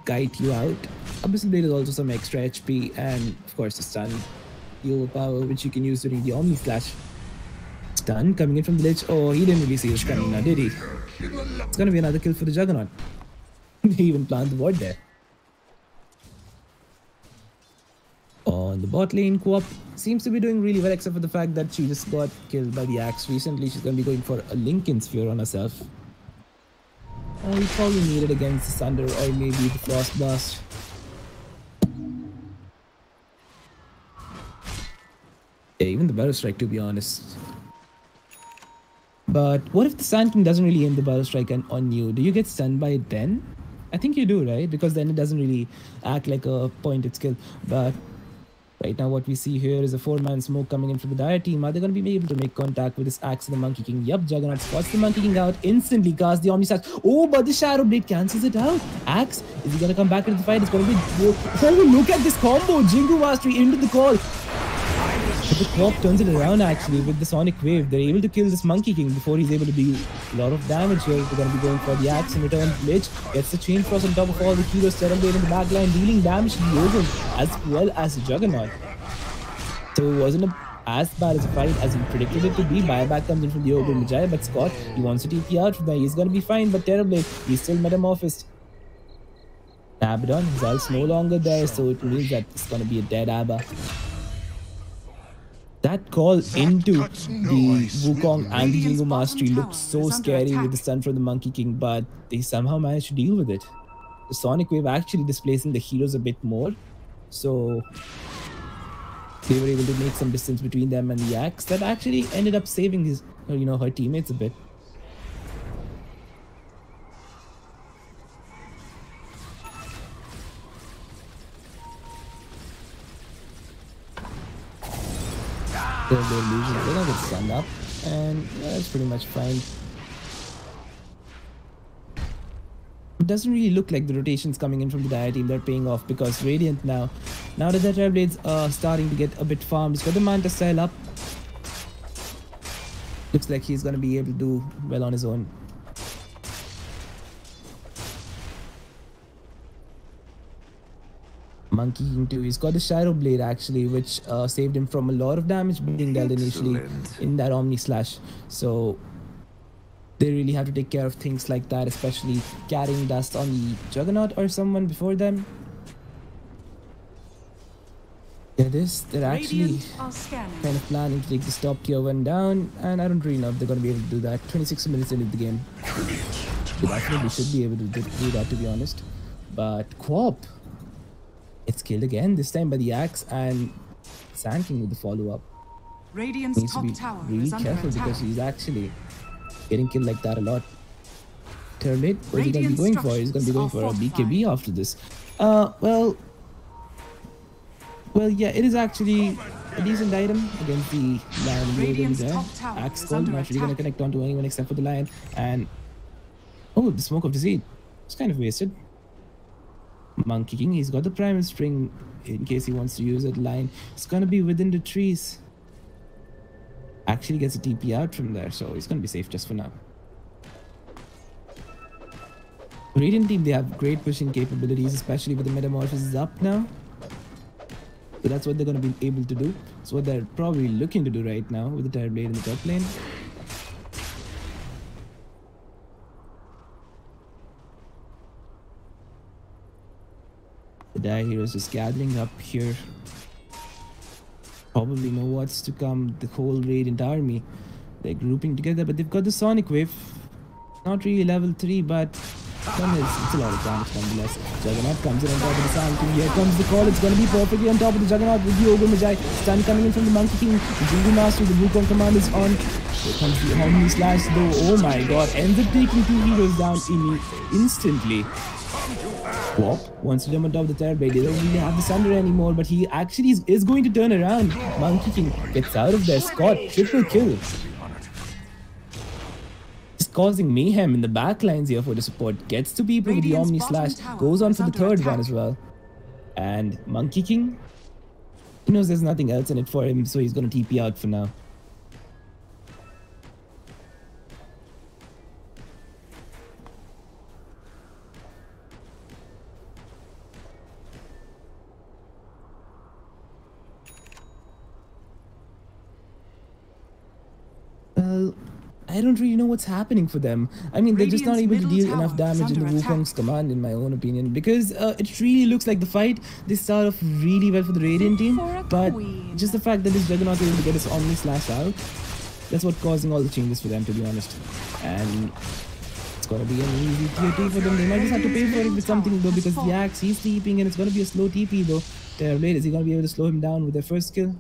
kite you out. Abyssal Blade is also some extra HP, and of course the stun, heal power, which you can use during the Omni Slash. Stun coming in from the Lich. Oh, he didn't really see this coming now, did he? It's gonna be another kill for the Juggernaut. He even planted the ward there. Oh In the bot lane, Co-op seems to be doing really well, except for the fact that she just got killed by the axe recently. She's going to be going for a Lincoln Sphere on herself. You probably need it against the Thunder or maybe the Frost Blast. Yeah, even the Battle Strike, to be honest. But what if the Sand King doesn't really aim the Battle Strike on you? Do you get stunned by it then? I think you do, right? Because then it doesn't really act like a pointed skill. But right now what we see here is a 4-man smoke coming in from the Dire team. Are they going to be able to make contact with this axe of the Monkey King? Yup, Juggernaut spots the Monkey King out, instantly casts the Omni Slash. Oh, but the Shadow Blade cancels it out. Axe, is he going to come back into the fight? It's going to be... Oh, look at this combo. Jingu Mastery into the call. But the Co-op turns it around actually with the Sonic Wave. They're able to kill this Monkey King before he's able to do a lot of damage here. They're going to be going for the axe in return. Lich gets the Chain Frost on top of all the heroes. Terror Blade in the back line, dealing damage to the Ogre as well as the Juggernaut. So it wasn't as bad as a fight as he predicted it to be. Buyback comes in from the Ogre Magi, but Scott, he wants to TP out from there. He's going to be fine, but Terror Blade, he's still Metamorphosed. Abaddon, his ult's no longer there, so it means that it's going to be a dead Abba. That call into the Wukong and the Jingu Mastery looked so scary with the stun from the Monkey King, but they somehow managed to deal with it. The Sonic Wave actually displacing the heroes a bit more, so they were able to make some distance between them and the axe that actually ended up saving his, her teammates a bit. They're losing. They're gonna get stunned up, and that's pretty much fine. It doesn't really look like the rotations coming in from the Dire team, they're paying off, because Radiant now that the Terror Blades are starting to get a bit farmed, he's got the Manta style up. Looks like he's gonna be able to do well on his own. Monkey King too. He's got the Shadow Blade actually, which saved him from a lot of damage being dealt initially in that Omni Slash. So they really have to take care of things like that, especially carrying dust on the Juggernaut or someone before them. Yeah, they're actually kind of planning to take this top tier one down, and I don't really know if they're going to be able to do that. 26 minutes into the game. They definitely should be able to do that, to be honest. But Co-op, it's killed again, this time by the axe, and Sand King with the follow-up. Radiant's Needs to be really careful because he's actually getting killed like that a lot. Terror Blade, what is he going to be going for? He's going to be going for a BKB after this. Well, yeah, it is actually a decent item against the Lion there. Axe Cold, not really going to connect onto anyone except for the Lion. And, oh, the Smoke of Deceit. It's kind of wasted. Monkey King, he's got the Primal String in case he wants to use it. Lion, it's going to be within the trees. Actually gets a TP out from there, so he's going to be safe just for now. Radiant team, they have great pushing capabilities, especially with the Metamorphosis up now. So that's what they're going to be able to do. It's what they're probably looking to do right now with the Terror Blade in the top lane. The Dire heroes just gathering up here. Probably know what's to come. The whole Radiant army, they're grouping together, but they've got the Sonic Wave. Not really level 3, but it's a lot of damage nonetheless. Juggernaut comes in on top of the Sand King. Here comes the call. It's going to be perfectly on top of the Juggernaut with the Ogre Magi. Stun coming in from the Monkey King. The Jingu Master, the Wukong command is on. Here comes the Omni Slash though. Oh my god. Ends up taking 2 heroes down instantly. Co-op wants to jump on top of the Terror Blade. They don't really have the Sunder anymore, but he actually is going to turn around. Monkey King gets out of there. Scott, triple kill. Just causing mayhem in the backlines here for the support. Gets to people with the Omni Slash. Goes on for the third one as well. And Monkey King, he knows there's nothing else in it for him, so he's going to TP out for now. Well, I don't really know what's happening for them. I mean, they're just not able to deal enough damage in the Wukong's command, in my own opinion, because it really looks like the fight, they start off really well for the Radiant team, but just the fact that this Juggernaut is able to get his Omni Slash out, that's what causing all the changes for them, to be honest. And it's gonna be an easy tier 2 for them. They might just have to pay for it with something though, because the Axe, he's TPing and it's gonna be a slow TP though. Terrorblade, is he gonna be able to slow him down with their first skill?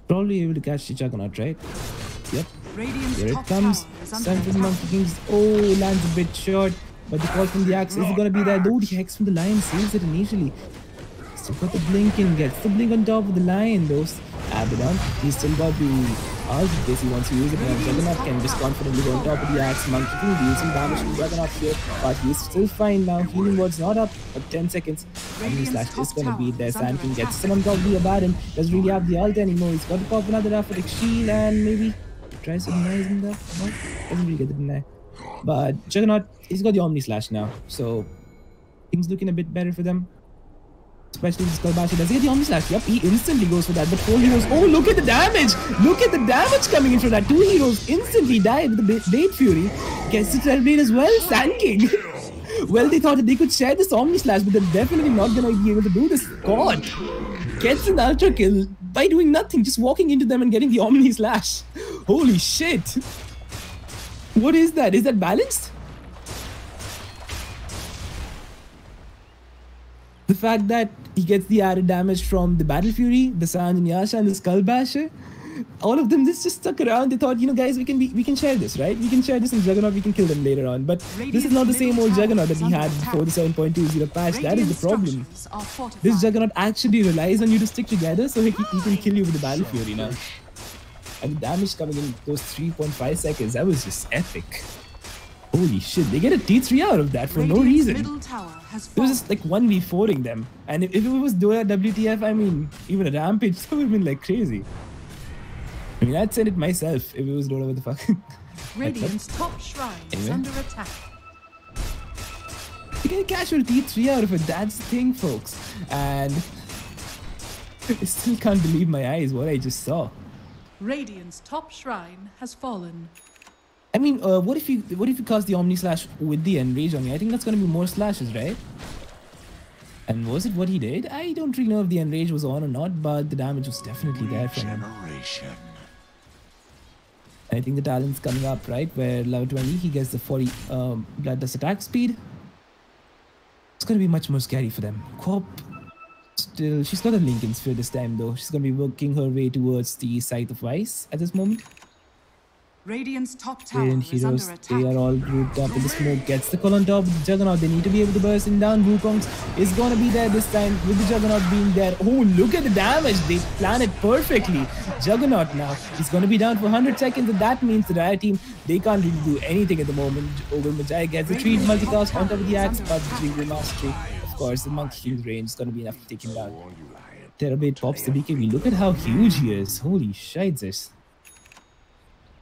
Probably able to catch the Juggernaut, right? Yep. Here it comes. Stun from the Monkey Kings. Oh, lands a bit short. But the call from the Axe is gonna be there. Though the Hex from the Lion saves it initially. Still got the blink in, gets the blink on top of the Lion though. Abaddon, he's still got the ult in case he wants to use it. And Juggernaut can just confidently go on top of the Axe. Monkey King deals some damage to Juggernaut here, but he's still fine now. Healing word's not up for 10 seconds. Omni Slash is gonna be there. Sand King gets still on top of the Abaddon. Doesn't really have the ult anymore. He's got to pop another Aphotic Shield and maybe tries to deny him that. No, doesn't really get the deny. But Juggernaut, he's got the Omni Slash now, so things looking a bit better for them. Especially this Skullbasher. Does he get the Omni Slash? Yep, he instantly goes for that. But 4 heroes. Oh, look at the damage! Look at the damage coming in for that. 2 heroes instantly die with the Blade Fury. Gets the Terrorblade as well. Sand King. Well, they thought that they could share this Omni Slash, but they're definitely not gonna be able to do this. God. Gets an Ultra Kill by doing nothing, just walking into them and getting the Omni Slash. Holy shit. What is that? Is that balanced? The fact that he gets the added damage from the Battle Fury, the Sand and Yasha, and the Skullbasher, all of them just stuck around. They thought, you know, guys, we can share this, right? We can share this in Juggernaut, we can kill them later on. But this is not the same old Juggernaut that we had before the 7.20 patch. That is the problem. This Juggernaut actually relies on you to stick together, so he can kill you with the Battle Fury now. And the damage coming in those 3.5 seconds, that was just epic. Holy shit, they get a T3 out of that for no reason. It was just like 1v4ing them. And if it was Dota WTF, I mean, even a Rampage, that would have been like crazy. I mean, I'd send it myself if it was Dota, what the fuck. Radiant's top shrine is under attack. You get a casual T3 out of it, that's the thing, folks. And I still can't believe my eyes, what I just saw. Radiant's top shrine has fallen. I mean, what if you cast the Omni Slash with the Enrage on you? I think that's gonna be more slashes, right? And was it what he did? I don't really know if the Enrage was on or not, but the damage was definitely there from him. I think the talent's coming up, right? Where level 20, he gets the 40 Bloodlust attack speed. It's gonna be much more scary for them. Quop, still, she's got a Lincoln Sphere this time though. She's gonna be working her way towards the Scythe of Ice at this moment. Radiant's top tower Radiant is under heroes, attack. they are all grouped up in the smoke. Gets the call on top of the Juggernaut. They need to be able to burst him down. Wukong's is gonna be there this time with the Juggernaut being there. Oh, look at the damage. They plan it perfectly. Juggernaut now is gonna be down for 100 seconds, and that means the Riot team, they can't really do anything at the moment. Ogre Magi gets the treat multicast on top of the Axe, but the Jingle Mastery, of course, the Monkey King's range is gonna be enough to take him down. Terrorblade pops the BKB. Look at how huge he is. Holy shit, this.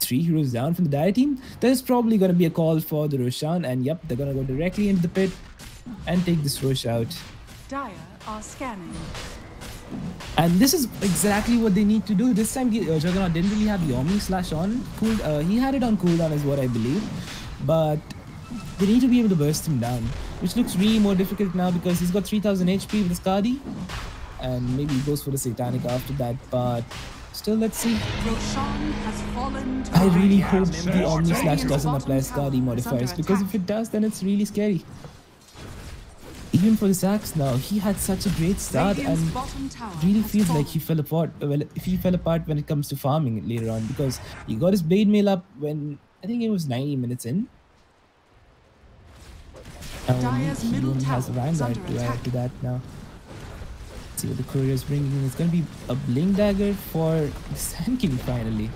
3 heroes down from the Dire team. There's probably going to be a call for the Roshan, and yep, they're going to go directly into the pit and take this Rosh out. Dire are scanning. And this is exactly what they need to do. This time, Juggernaut didn't really have the Omni Slash on. He had it on cooldown is what I believe. But they need to be able to burst him down, which looks really more difficult now because he's got 3000 HP with the Skadi. And maybe he goes for the Satanic after that, but still, let's see. I really hope the Omni Slash doesn't apply Skadi modifiers, because if it does, then it's really scary. Even for this Axe now, he had such a great start and really feels like he fell apart. Well, if he fell apart when it comes to farming later on, because he got his Blade Mail up when I think it was 90 minutes in. He only has a Vanguard to add to that now. See what the courier is bringing in. It's going to be a Blink Dagger for the Sand King finally.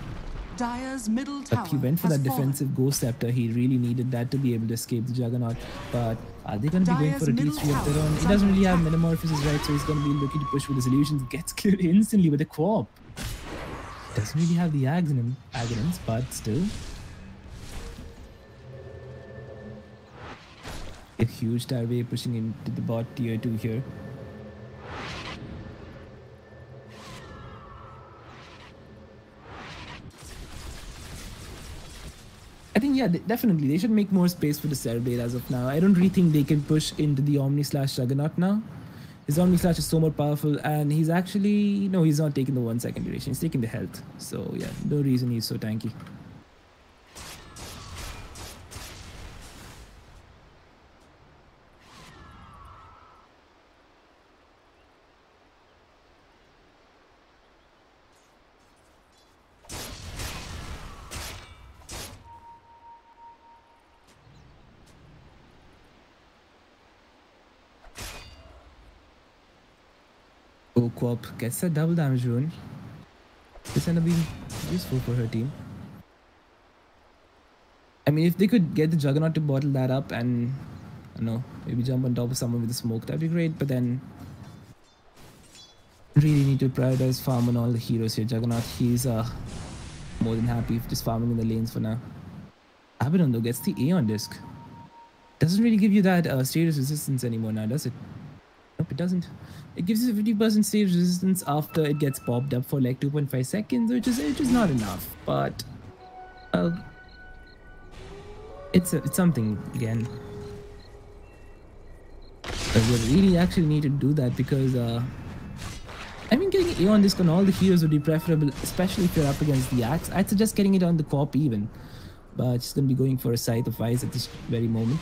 Dire's middle tower But he went for that defensive Ghost Scepter. He really needed that to be able to escape the Juggernaut. But are they going to be going for a T3 of their own? He doesn't really have Metamorphosis, right? So he's going to be looking to push with his illusions. Gets killed instantly with a Quap. Doesn't really have the Aghanim's, but still. A huge tire wave pushing into the bot tier 2 here. I think, yeah, definitely. They should make more space for the Cereblade as of now. I don't really think they can push into the Omni slash Juggernaut now. His Omni slash is so more powerful, and he's actually, no, he's not taking the 1 second duration. He's taking the health. So, yeah, no reason he's so tanky. Oh, Quop gets that double damage rune. This end up being useful for her team. I mean, if they could get the Juggernaut to bottle that up and, I don't know, maybe jump on top of someone with a smoke, that'd be great. But then, really need to prioritize farm on all the heroes here. Juggernaut, he's more than happy just farming in the lanes for now. Abaddon, though, gets the Aeon disc. Doesn't really give you that status resistance anymore now, does it? Nope, it doesn't. It gives you 50% stage resistance after it gets popped up for like 2.5 seconds, which is not enough, but it's something again. We really actually need to do that because I mean, getting Aeon disc on all the heroes would be preferable, especially if you're up against the Axe. I'd suggest getting it on the Quap even, but she's gonna be going for a Scythe of Ice at this very moment.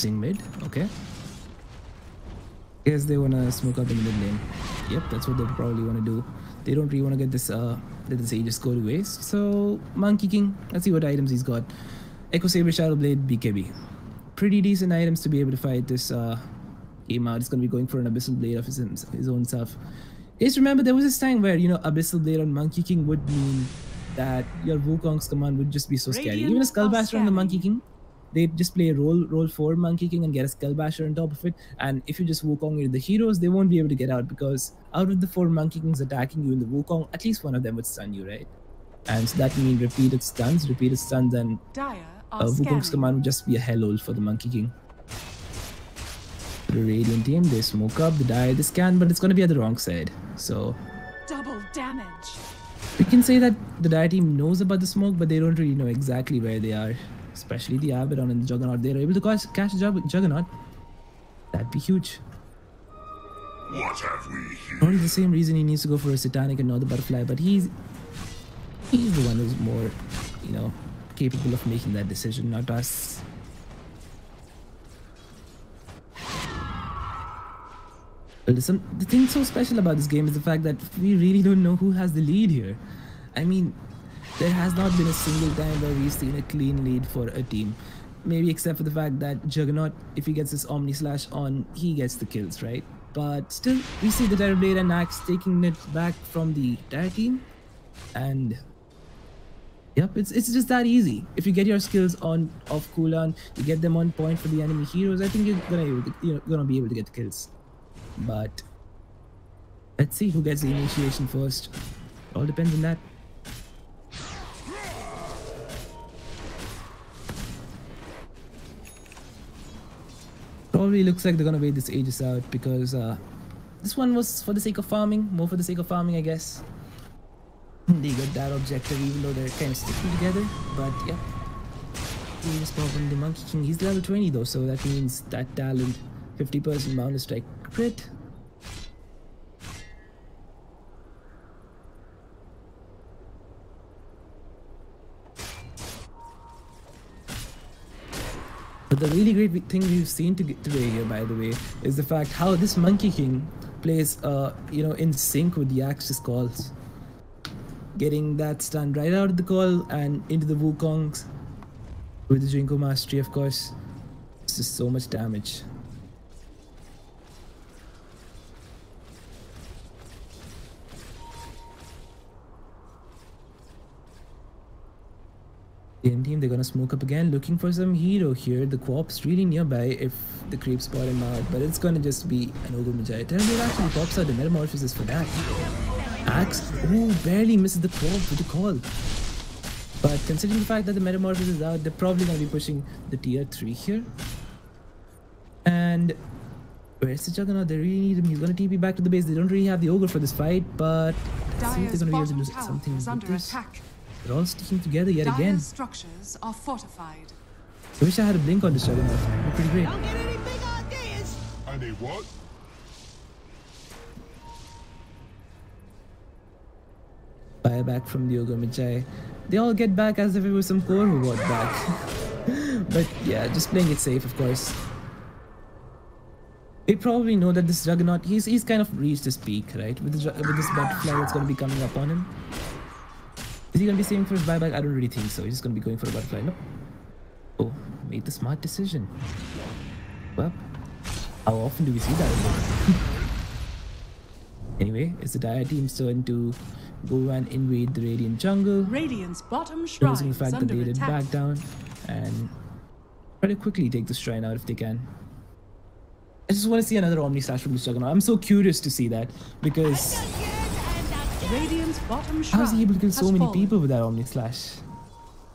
Mid, okay. Guess they wanna smoke up in the mid lane. Yep, that's what they probably wanna do. They don't really wanna get this let this Aegis go to waste. So Monkey King, let's see what items he's got. Echo Saber, Shadow Blade, BKB. Pretty decent items to be able to fight this game out. It's gonna be going for an Abyssal Blade of his own self. Just remember, there was this time where, you know, Abyssal Blade on Monkey King would mean that your Wukong's command would just be so scary. Even a Skullbasher on the Monkey King, they just play roll for Monkey King and get a Skullbasher on top of it. And if you just Wukong the heroes, they won't be able to get out because out of the 4 Monkey Kings attacking you in the Wukong, at least one of them would stun you, right? And so that means repeated stuns, and Wukong's command would just be a hellhole for the Monkey King. The Radiant team, they smoke up, they die, they scan, but it's going to be at the wrong side. So double damage. We can say that the Dire team knows about the smoke, but they don't really know exactly where they are. Especially the Abaddon and the Juggernaut. They're able to catch the Juggernaut. That'd be huge. What have we here? Probably the same reason he needs to go for a Satanic and not the Butterfly, but he's the one who's more, you know, capable of making that decision, not us. Well, the thing so special about this game is the fact that we really don't know who has the lead here. I mean, there has not been a single time where we've seen a clean lead for a team. Maybe except for the fact that Juggernaut, if he gets his Omni Slash on, he gets the kills, right? But still, we see the Terrorblade and Axe taking it back from the Dire team. And yep, it's just that easy. If you get your skills on off cooldown, you get them on point for the enemy heroes, I think you're gonna be able to get the kills. But let's see who gets the initiation first. It all depends on that. Probably looks like they're gonna wait this Aegis out because this one was for the sake of farming, more for the sake of farming, I guess. They got that objective even though they're kind of sticking together, but yeah. Aegis pop on the Monkey King. He's level 20 though, so that means that talent 50% bound to strike crit. But the really great thing we've seen today here, by the way, is the fact how this Monkey King plays, you know, in sync with the Axe's calls. Getting that stun right out of the call and into the Wukongs with the Jinko Mastery, of course. It's just so much damage. Team, they're gonna smoke up again, looking for some hero here. The Quap's really nearby if the creep spot him out, but it's gonna just be an Ogre Magi. Terrorblade actually pops out the Metamorphosis for that. Axe, oh, barely misses the Quap with the call. But considering the fact that the Metamorphosis is out, they're probably going to be pushing the tier 3 here. And where's the Juggernaut? They really need him. He's going to TP back to the base. They don't really have the Ogre for this fight, but let's see if they're going to be able to do something with this. Attack. They're all sticking together yet again. Structures are fortified. I wish I had a blink on this Juggernaut. It'd be pretty great. Don't get any big ideas. Any what? Buyback from the Ogre Magi. They all get back as if it was some core who got back. But yeah, just playing it safe, of course. They probably know that this Juggernaut, he's kind of reached his peak, right? With this butterfly that's going to be coming up on him. Is he going to be saving for his buyback? I don't really think so. He's just going to be going for a butterfly. No. Oh, made the smart decision. Well, how often do we see that? Anyway, it's the Dire team's turn to go and invade the Radiant jungle. Radiant's bottom shrine Using the fact that they did back down and try to quickly take the shrine out if they can. I just want to see another Omni Slash from this Juggernaut. I'm so curious to see that because Radiant's bottom shrine how is he able to kill so many fallen. people with that Omni Slash?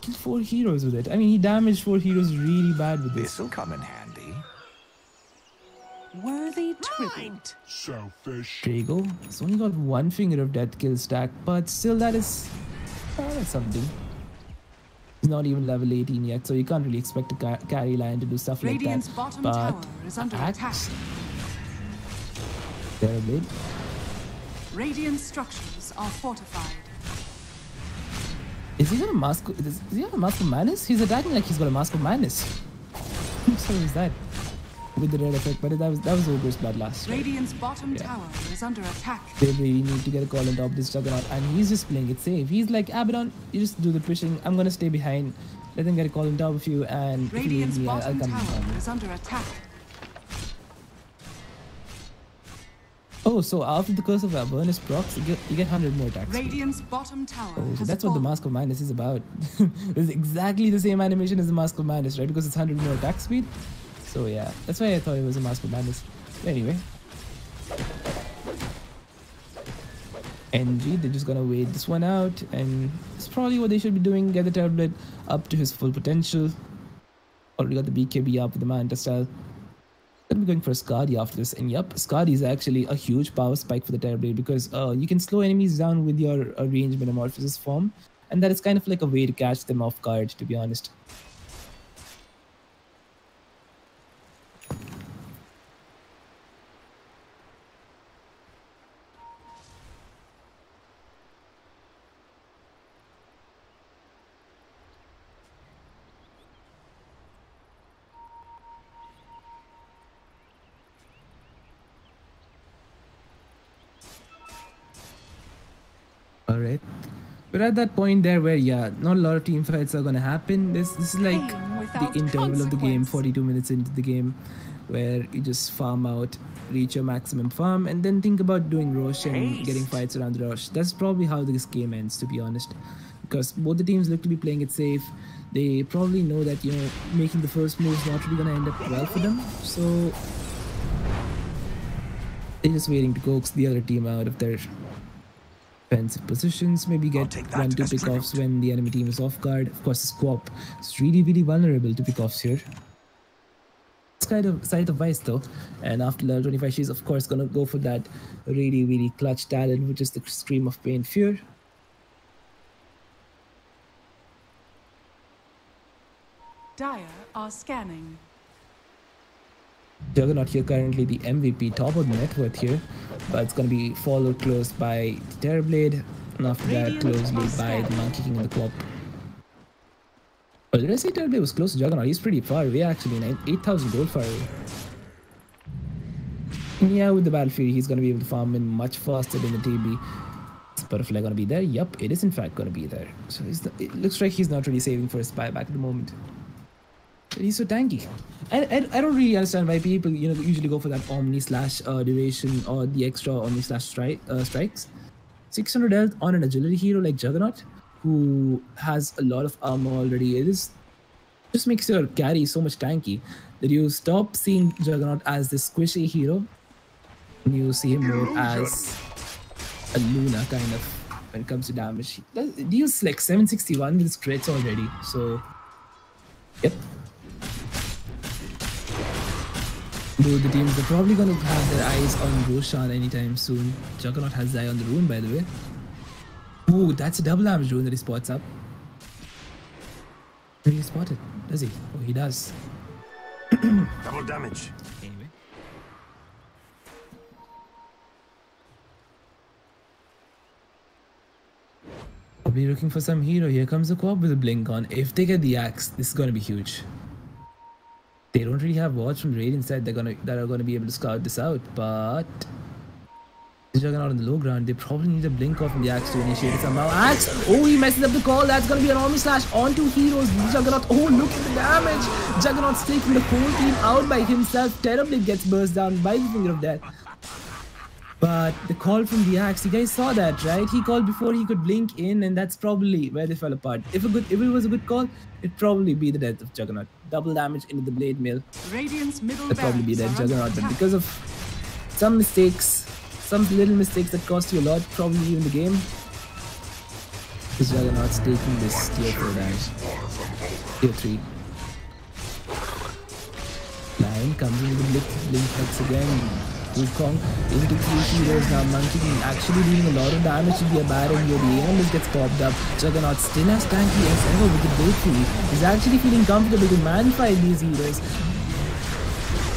Killed 4 heroes with it. I mean, he damaged 4 heroes really bad with this. This'll come in handy. Worthy tribute. Selfish. There you go. He's only got 1 finger of death kill stack, but still that's something. He's not even level 18 yet, so you can't really expect a carry line to do stuff Radiant's like that. bottom But tower is under attack. Terrible. Radiant structures are fortified. Is he got a mask? Does he have a Mask of Madness? He's attacking like he's got a Mask of Madness. So is that with the red effect? But that was Ogre's Bloodlust. Right? Radiant's bottom tower is under attack. They really need to get a call on top of this Juggernaut, and he's just playing it safe. He's like, Abaddon, you just do the pushing. I'm gonna stay behind. Let them get a call on top of you, and if you need Radiant's me, I'll bottom come tower down. is under attack. Oh, so after the Curse of Avernus procs, you get 100 more attacks. Radiant's bottom tower Oh, so has that's what the fallen. Mask of Madness is about. It's exactly the same animation as the Mask of Madness, right? Because it's 100 more attack speed. So yeah, that's why I thought it was a Mask of Madness. Anyway. NG, they're just gonna wait this one out, and it's probably what they should be doing. Get the Terrorblade up to his full potential. Already got the BKB up with the Manta style. Gonna be going for a Skadi after this, and yep, Skadi is actually a huge power spike for the Terrorblade because you can slow enemies down with your range Metamorphosis form, and that is kind of like a way to catch them off guard, to be honest. Alright. We're at that point there where, yeah, not a lot of team fights are gonna happen. This is like Pain the without interval of the game, consequence. 42 minutes into the game, where you just farm out, reach your maximum farm, and then think about doing Rosh and getting fights around the Rosh. That's probably how this game ends, to be honest. Because both the teams look to be playing it safe. They probably know that, you know, making the first move is not really gonna end up well for them. So they're just waiting to coax the other team out of their defensive positions, maybe get take that 1-2 as pickoffs tribute. when the enemy team is off guard. Of course, the Squap is really vulnerable to pickoffs here. It's kind of side of Vice though, and after level 25, she's of course gonna go for that really clutch talent, which is the Scream of Pain Fear. Dire are scanning. Juggernaut here currently the MVP, top of the net worth here, but it's gonna be followed close by the Terrorblade, and after that Radiant closely are by the scanning. Monkey King and the Quap. Oh, did I say Terrorblade was close to Juggernaut? He's pretty far away actually, 8,000 gold far away. And yeah, with the Battle Fury, he's gonna be able to farm in much faster than the TB. Is Butterfly gonna be there? Yup, it is in fact gonna be there. So it looks like he's not really saving for his buyback at the moment. But he's so tanky. I don't really understand why people, you know, usually go for that Omni slash duration or the extra Omni slash strikes. 600 health on an agility hero like Juggernaut, who has a lot of armor already. It is just makes your carry so much tanky that you stop seeing Juggernaut as this squishy hero, and you see him more as a Luna kind of. when it comes to damage. He deals like 761 with his crits already. So, yep. Both the teams are probably going to have their eyes on Roshan anytime soon. Juggernaut has his eye on the rune, by the way. Ooh, that's a double damage rune that he spots up. Did he spot it? Does he? Oh, he does. Double damage. Anyway. I'll be looking for some hero. Here comes the co-op with a blink on. If they get the axe, this is going to be huge. They don't really have wards from Radiant side that are gonna be able to scout this out, but the Juggernaut on the low ground, they probably need a blink off from the axe to initiate it somehow. Axe! Oh, he messes up the call. That's gonna be an Omni Slash onto heroes. The Juggernaut, oh, look at the damage! Juggernaut's taking the whole team out by himself. Terribly gets burst down by the finger of death. But the call from the axe, you guys saw that, right? He called before he could blink in, and that's probably where they fell apart. If it was a good call, it'd probably be the death of Juggernaut. Double damage into the blade mail. Radiant's middle That'd probably be dead Juggernaut, but attack. because of some mistakes, some little mistakes that cost you a lot, probably even the game, this Juggernaut's taking this tier 4 damage. Tier 3. Lion comes in with the blink hex again. Wukong into 3 heroes now. Monkey actually dealing a lot of damage to the Baron here. The Animals gets popped up. Juggernaut still as tanky as ever with the blade free. He's actually feeling comfortable to man-fight these heroes.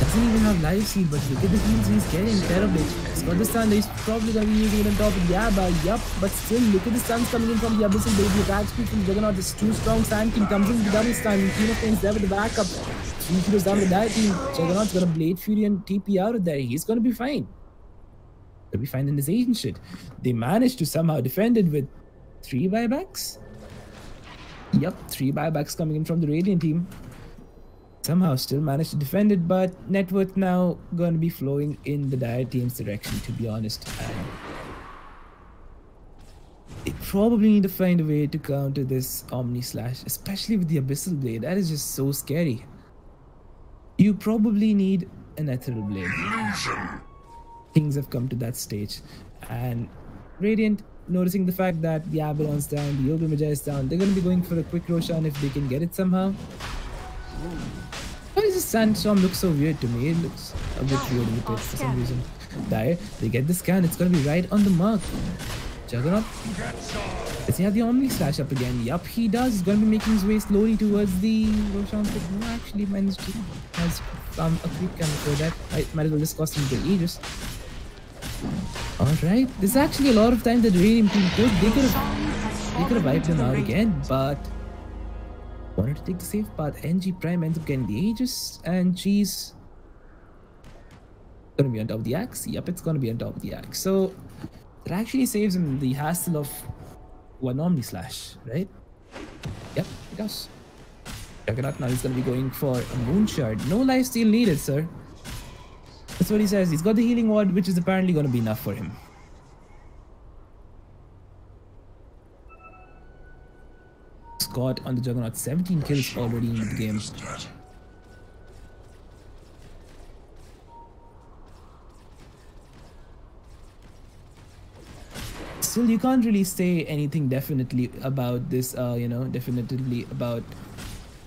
Doesn't even have life seal, but look at the heals he's getting. Terrible. Got the stun, he's probably going to be using it on top of Yaba. Yup, but still, look at the stuns coming in from the Abyssal Blade. The attack speed from Juggernaut is too strong. Sand King comes in with the double stun. Team of Pains there with the backup. 3 heroes down with that team. Juggernaut's got a Blade Fury and TP out of there. He's going to be fine. They'll be fine in this Asian shit. They managed to somehow defend it with 3 buybacks. Yup, 3 buybacks coming in from the Radiant team. Somehow still managed to defend it, but net worth now going to be flowing in the Dire team's direction, to be honest. And they probably need to find a way to counter this Omni Slash, especially with the Abyssal Blade. That is just so scary. You probably need an Ethereal Blade. Things have come to that stage. And Radiant, noticing the fact that the Avalon's down, the Yoga Magi is down, they're going to be going for a quick Roshan if they can get it somehow. Why does this Sandstorm look so weird to me? It looks a bit weird in the pit for some reason. Dire, they get the scan, it's gonna be right on the mark. Juggernaut, does he have the Omni Slash up again? Yup, he does. He's gonna be making his way slowly towards the Roshan pit. No, actually managed to has a quick camera for that. I might as well just cost him the Aegis. Alright, there's actually a lot of time that Radiant team could. They could have wiped him out again, but wanted to take the safe path. NG Prime ends up getting the Aegis, and she's gonna be on top of the axe. Yep, it's gonna be on top of the axe. So that actually saves him the hassle of one Omni Slash, right? Yep, it does. Juggernaut now is gonna be going for a Moon Shard. No lifesteal needed, sir. That's what he says. He's got the healing ward, which is apparently gonna be enough for him. Scott on the Juggernaut, 17 kills already in the game. Still, you can't really say anything definitely about this, definitively about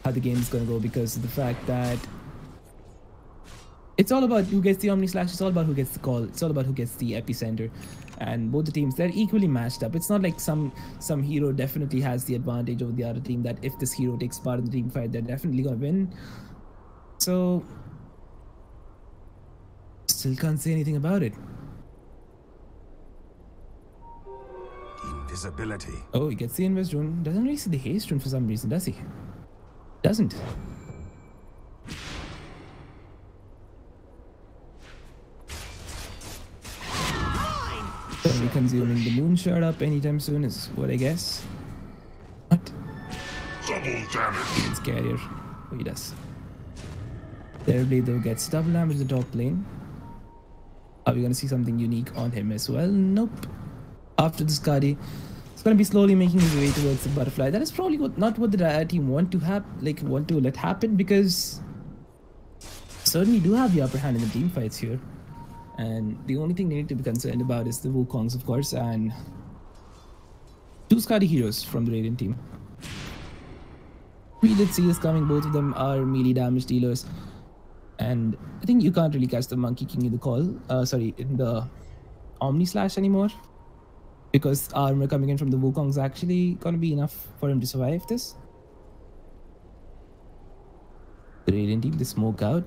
how the game is gonna go, because of the fact that it's all about who gets the Omni Slash, it's all about who gets the call, it's all about who gets the epicenter. And both the teams, they're equally matched up. It's not like some hero definitely has the advantage over the other team, that if this hero takes part in the team fight, they're definitely gonna win. So still can't say anything about it. Invisibility. Oh, he gets the Invis rune. Doesn't really see the haste rune for some reason, does he? Doesn't. Probably consuming the Moon Shard up anytime soon is what I guess. What? Double damage. It's carrier. Oh, he does. Terribly though gets double damage in the top lane. Are we gonna see something unique on him as well? Nope. After the Skadi, it's gonna be slowly making his way towards the butterfly. That is probably not what the Dire team want to let happen, because certainly do have the upper hand in the team fights here. And the only thing they need to be concerned about is the Wukongs, of course, and Two Scotty heroes from the Radiant team. We did see this coming. Both of them are melee damage dealers. And I think you can't really catch the Monkey King in the in the Omni Slash anymore. Because armor coming in from the Wukong is actually gonna be enough for him to survive this. The Radiant team, the smoke out.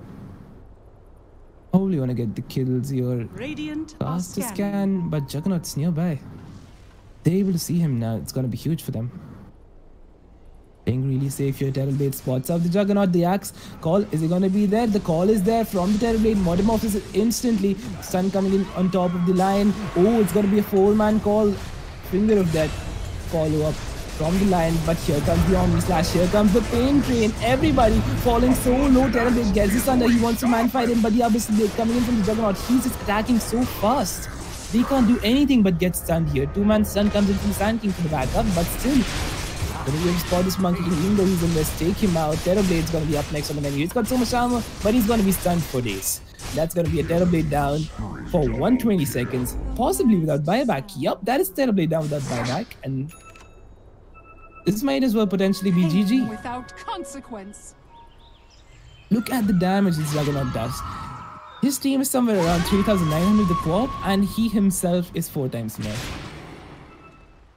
Probably wanna get the kills here. Radiant Cast a scan, but Juggernaut's nearby. They're able to see him now. It's gonna be huge for them. Playing really safe here. Terrorblade spots out the Juggernaut. The axe call, is it gonna be there? The call is there from the Terrorblade. Metamorphosis instantly. Stun coming in on top of the line. Oh, it's gonna be a 4-man call. Finger of death. Follow up from the line, but here comes the Omni Slash. Here comes the Pain Train. Everybody falling so low. Terrorblade gets this under. He wants to man fight him, but the Abyss Blade coming in from the Juggernaut. He's just attacking so fast. They can't do anything but get stunned here. 2-man stun comes in from Sand King for the backup, but still. Gonna be able to spot this Monkey King, even though he's in this. Take him out. Terrorblade's gonna be up next on the menu. He's got so much armor, but he's gonna be stunned for days. That's gonna be a Terrorblade down for 120 seconds, possibly without buyback. Yup, that is Terrorblade down without buyback, and this might as well potentially be GG. Without consequence. Look at the damage this Juggernaut does. His team is somewhere around 3,900 the co-op, and he himself is 4 times more.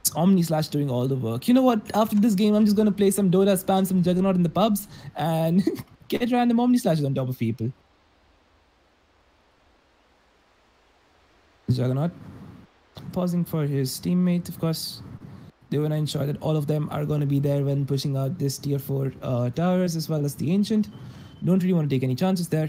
It's Omni Slash doing all the work. You know what? After this game, I'm just gonna play some Dota, spam some Juggernaut in the pubs, and get random Omni Slashes on top of people. Juggernaut pausing for his teammate, of course. They want to ensure that all of them are going to be there when pushing out this tier 4 towers, as well as the Ancient. Don't really want to take any chances there.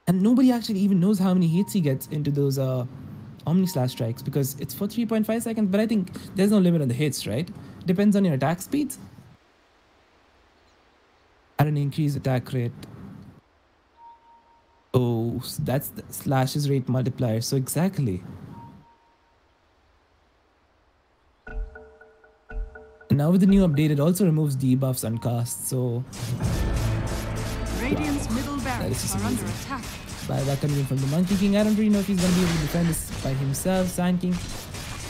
And nobody actually even knows how many hits he gets into those Omni Slash strikes, because it's for 3.5 seconds, but I think there's no limit on the hits, right? Depends on your attack speeds. At an increased attack rate. Oh, so that's the Slash's rate multiplier, so exactly. And now with the new update, it also removes debuffs on cast, so... Radiant's middle barracks are under attack. Buyback coming in from the Monkey King. I don't really know if he's going to be able to defend this by himself. Sand King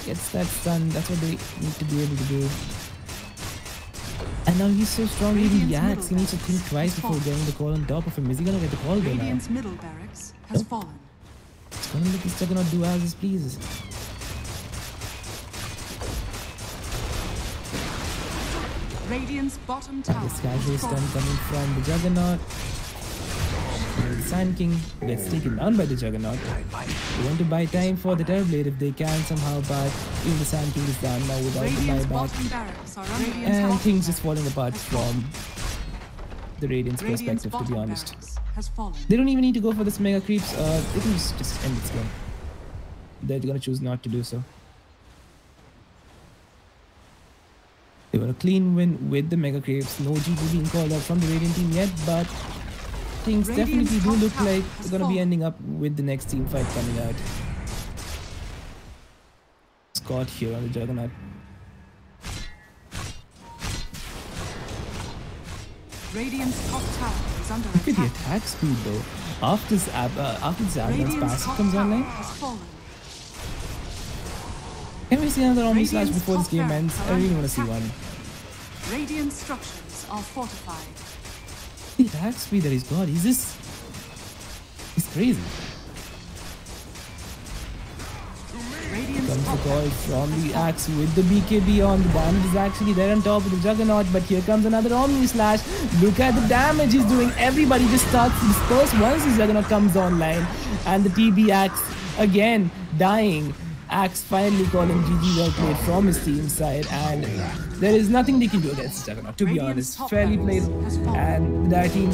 gets that stun. That's what they need to be able to do. And now he's so strong, even the axe. He needs to think twice before getting the call on top of him. Is he going to get the call there now? Radiant's middle barracks has fallen. It's going to let this Juggernaut do as he pleases. Radiant's bottom tower This casual has stun fallen. coming from the Juggernaut. And the Sand King gets taken down by the Juggernaut. They want to buy time for the Terrorblade if they can somehow, but even the Sand King is down now without the Radiant's buyback. bottom barracks are under And attack. things just falling apart from the Radiant's Radiant's perspective, to be bottom honest. barracks has fallen. They don't even need to go for this mega creeps. They can just end this game. They're gonna choose not to do so. They want a clean win with the mega creeps. No GG being called out from the Radiant team yet, but things Radiant's definitely do top look tower like has they're gonna be fallen. ending up with the next team fight coming out. Scott here on the Juggernaut. Radiant's top tower is under Look at the attack. attack speed though. After this Advanced Radiant's passive top comes tower online. has fallen. Can we see another Omni Slash Radiant's before this top game barracks ends? are I really under want to see attack. one. Radiant structures are fortified. The attack speed that he's got, he's crazy. Radiant's Comes the top call barracks from has the fallen. axe with the BKB on. The damage is actually there on top of the Juggernaut, but here comes another Omni Slash. Look at the damage he's doing. Everybody just starts to disperse once this Juggernaut comes online. And the TB axe again dying. Axe finally calling GG well played from his team side, and there is nothing they can do against Juggernaut, to be Radiant's honest. top Fairly played, barracks has fallen. and their team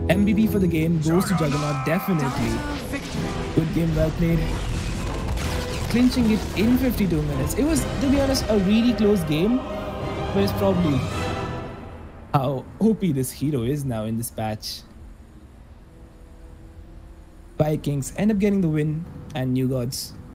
MVP for the game goes to Juggernaut, definitely. Victory. Good game, well played. Clinching it in 52 minutes. It was, to be honest, a really close game, but it's probably how OP this hero is now in this patch. 5KINGS end up getting the win, and New Gods